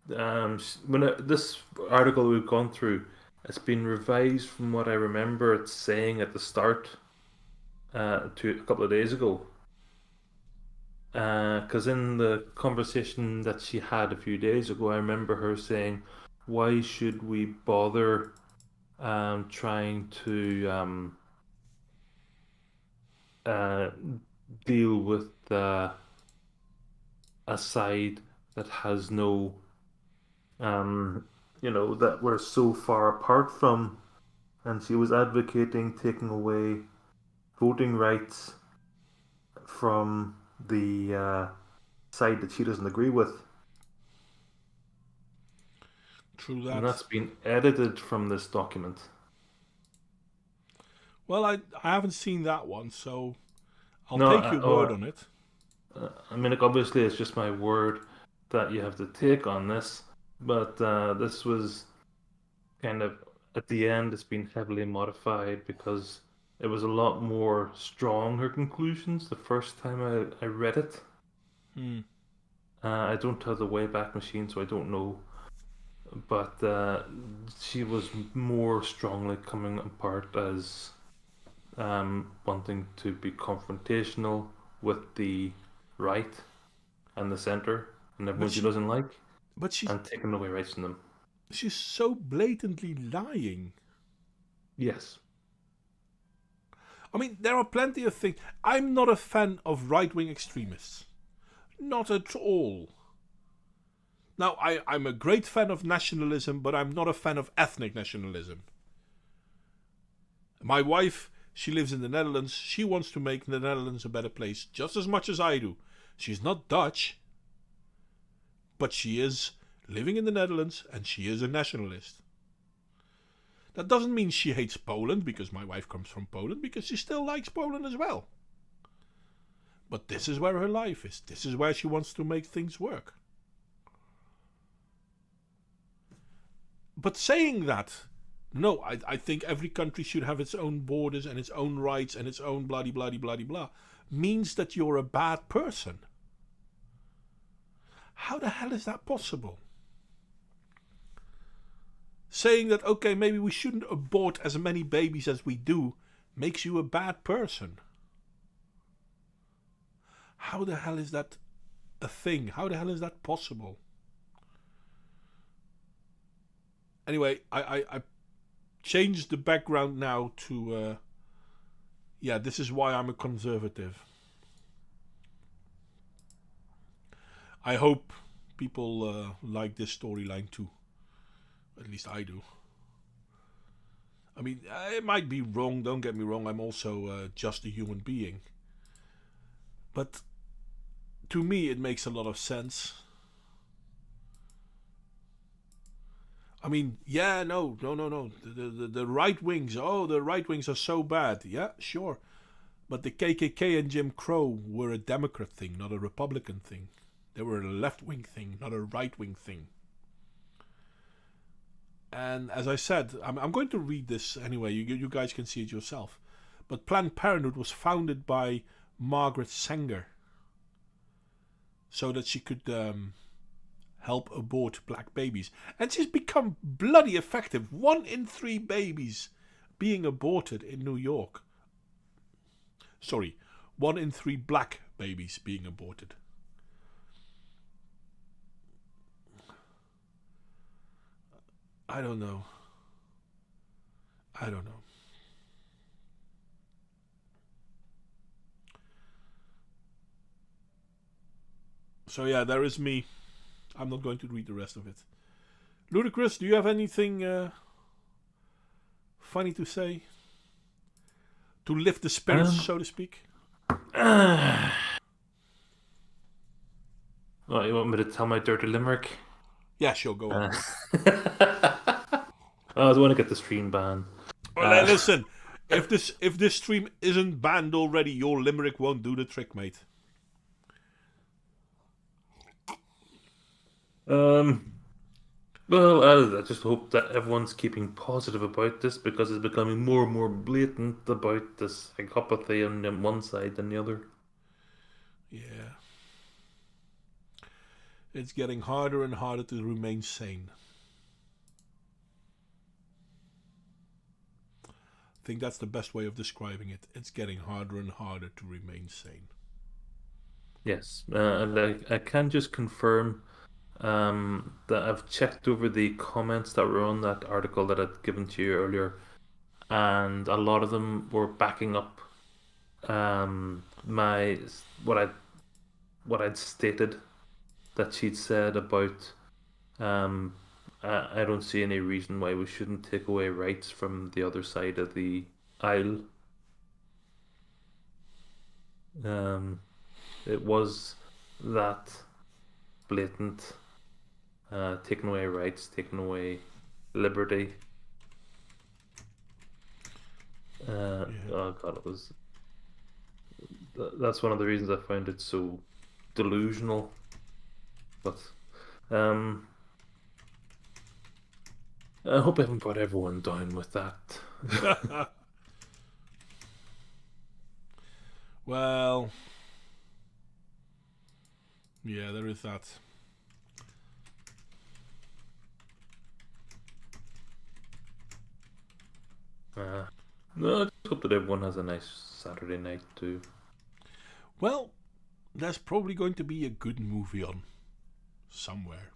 This article we've gone through, it's been revised from what I remember it's saying at the start to a couple of days ago. Because in the conversation that she had a few days ago, I remember her saying, "Why should we bother trying to deal with a side that has no, that we're so far apart from?" And she was advocating taking away voting rights from the side that she doesn't agree with. True that. And that's been edited from this document. Well, I haven't seen that one, so I'll No, take your word on it. I mean, like, obviously, it's just my word that you have to take on this, but this was kind of at the end. It's been heavily modified because it was a lot more strong, her conclusions, the first time I read it. I don't have the Wayback Machine, so I don't know, but she was more strongly coming apart as wanting to be confrontational with the right and the center and everyone she doesn't like, and taking away rights from them. She's so blatantly lying. Yes. I mean, there are plenty of things. I'm not a fan of right-wing extremists. Not at all. Now, I'm a great fan of nationalism, but I'm not a fan of ethnic nationalism. My wife, she lives in the Netherlands. She wants to make the Netherlands a better place just as much as I do. She's not Dutch, but she is living in the Netherlands and she is a nationalist. That doesn't mean she hates Poland, because my wife comes from Poland, because she still likes Poland as well. But this is where her life is. This is where she wants to make things work. But saying that, no, I think every country should have its own borders and its own rights and its own bloody bloody bloody blah, means that you're a bad person. How the hell is that possible? Saying that, okay, maybe we shouldn't abort as many babies as we do, makes you a bad person. How the hell is that a thing? How the hell is that possible? Anyway, I changed the background now to, this is why I'm a conservative. I hope people like this storyline too. At least I do. I mean, it might be wrong, don't get me wrong, I'm also just a human being. But to me it makes a lot of sense. I mean, no. The right wings, the right wings are so bad. Yeah, sure. But the KKK and Jim Crow were a Democrat thing, not a Republican thing. They were a left-wing thing, not a right-wing thing. And as I said, I'm going to read this anyway. You guys can see it yourself. But Planned Parenthood was founded by Margaret Sanger, so that she could help abort black babies. And she's become bloody effective. 1 in 3 babies being aborted in New York. Sorry, 1 in 3 black babies being aborted. I don't know. So yeah, there is me. I'm not going to read the rest of it. Ludicrous, do you have anything funny to say? To lift the spirits, so to speak? Oh, you want me to tell my dirty limerick? Yeah, sure, go on. I don't want to get the stream banned. Well, listen, if this stream isn't banned already, your limerick won't do the trick, mate. Well, I just hope that everyone's keeping positive about this, because it's becoming more and more blatant about this psychopathy on one side than the other. Yeah. It's getting harder and harder to remain sane. I think that's the best way of describing it. It's getting harder and harder to remain sane. Yes, and I can just confirm that I've checked over the comments that were on that article that I'd given to you earlier, and a lot of them were backing up my what I'd stated that she'd said about I don't see any reason why we shouldn't take away rights from the other side of the aisle. It was that blatant, taking away rights, taking away liberty. Oh God, it was. That's one of the reasons I found it so delusional. But I hope I haven't brought everyone down with that. Well, yeah, there is that. No, I just hope that everyone has a nice Saturday night too. Well, there's probably going to be a good movie on somewhere.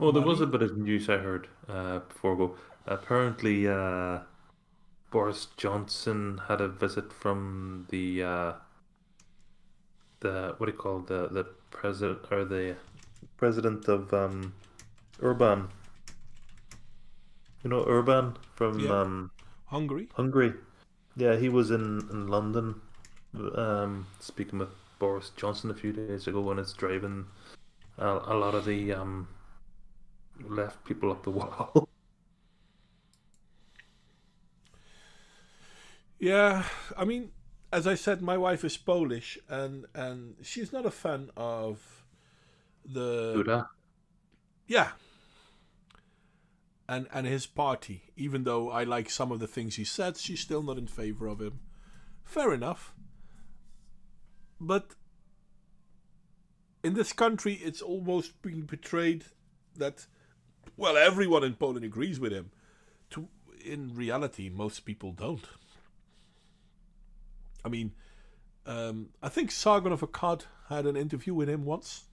Oh, there was a bit of news I heard before we go. Apparently, Boris Johnson had a visit from the what do you call the president or the president of Urban. You know Urban from Yeah. Hungary? Hungary. Yeah, he was in London speaking with Boris Johnson a few days ago, and it's driving a lot of the left people up the wall. Yeah, I mean, as I said, my wife is Polish, and she's not a fan of the Duda. yeah, and his party. Even though I like some of the things he said, she's still not in favor of him. Fair enough. But in this country, it's almost being portrayed that, well, everyone in Poland agrees with him. In reality, most people don't. I mean, I think Sargon of Akkad had an interview with him once.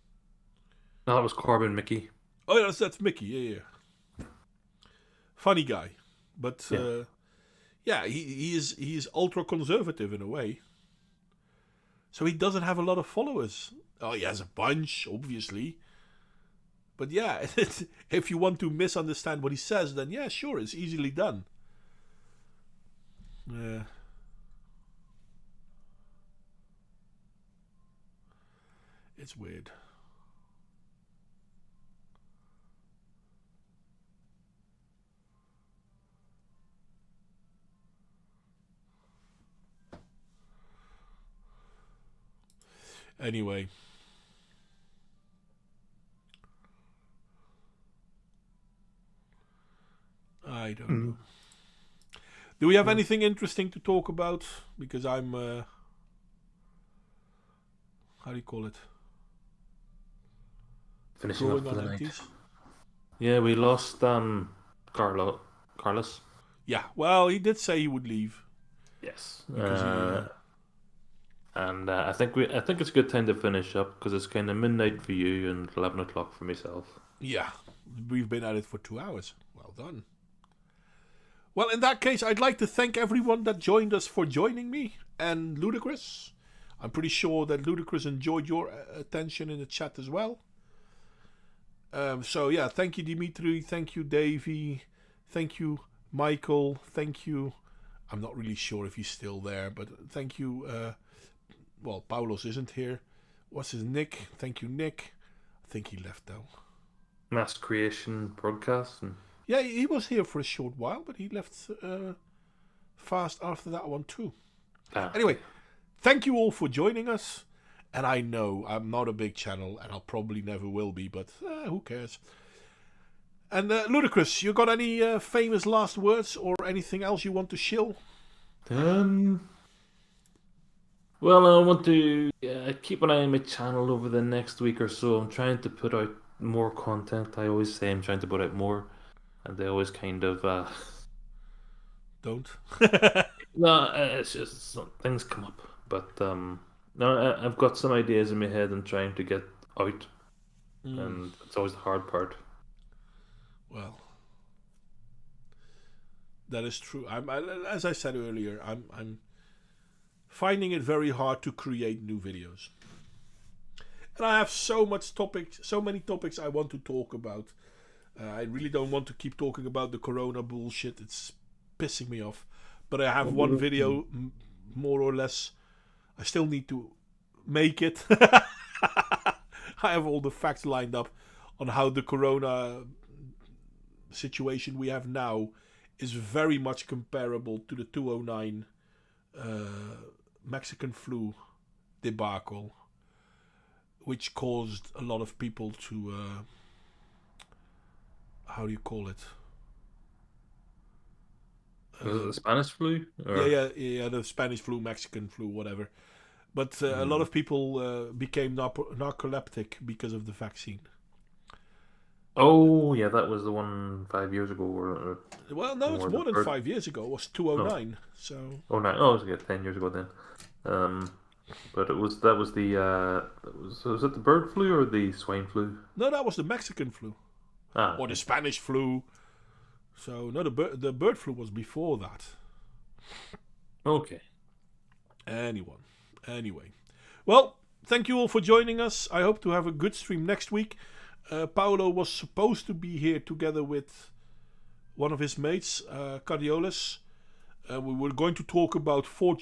No, that was Corbyn Mickey. Oh, yes, that's Mickey. Yeah. Funny guy, but he is ultra conservative in a way. So he doesn't have a lot of followers. Oh, he has a bunch, obviously. But yeah, if you want to misunderstand what he says, then yeah, sure, it's easily done. Yeah. It's weird. Anyway. I don't know. Do we have anything interesting to talk about? Because I'm... how do you call it? Finishing Growing up for on the night. empties? Yeah, we lost Carlos. Yeah, well, he did say he would leave. Yes. Because And I think it's a good time to finish up because it's kind of midnight for you and 11 o'clock for myself. yeah, we've been at it for 2 hours. Well done. Well, in that case, I'd like to thank everyone that joined us for joining me and Ludacris. I'm pretty sure that Ludacris enjoyed your attention in the chat as well. So yeah, thank you Dimitri, thank you Davey, thank you Michael, thank you. I'm not really sure if he's still there, but thank you. Well, Paulos isn't here. What's his Nick? Thank you, Nick. I think he left now. Mass Creation Broadcast. Yeah, he was here for a short while, but he left fast after that one too. Anyway, thank you all for joining us. And I know I'm not a big channel, and I'll probably never will be, but who cares? And Ludacris, you got any famous last words or anything else you want to shill? Well, I want to keep an eye on my channel over the next week or so. I'm trying to put out more content. I always say I'm trying to put out more, and they always kind of Don't. no, it's just things come up. But no, I've got some ideas in my head and trying to get out, and it's always the hard part. Well, that is true. As I said earlier, I'm finding it very hard to create new videos, and I have so many topics I want to talk about. I really don't want to keep talking about the Corona bullshit. It's pissing me off. But I have one video, more or less. I still need to make it. I have all the facts lined up on how the Corona situation we have now is very much comparable to the 2009 Mexican flu debacle, which caused a lot of people to how do you call it? Was it the Spanish flu? Or... Yeah, the Spanish flu, Mexican flu, whatever. But a lot of people became narcoleptic because of the vaccine. Oh, yeah, that was the one 5 years ago. Or Well, no, it's more than 5 years ago. It was 2009. So. Oh, no, it was 10 years ago then. But was it the bird flu or the swine flu? No, that was the Mexican flu. Or the Spanish flu. So no, the bird flu was before that. Okay. Anyway. Well, thank you all for joining us. I hope to have a good stream next week. Paolo was supposed to be here together with one of his mates, Cardiolis. We were going to talk about Fort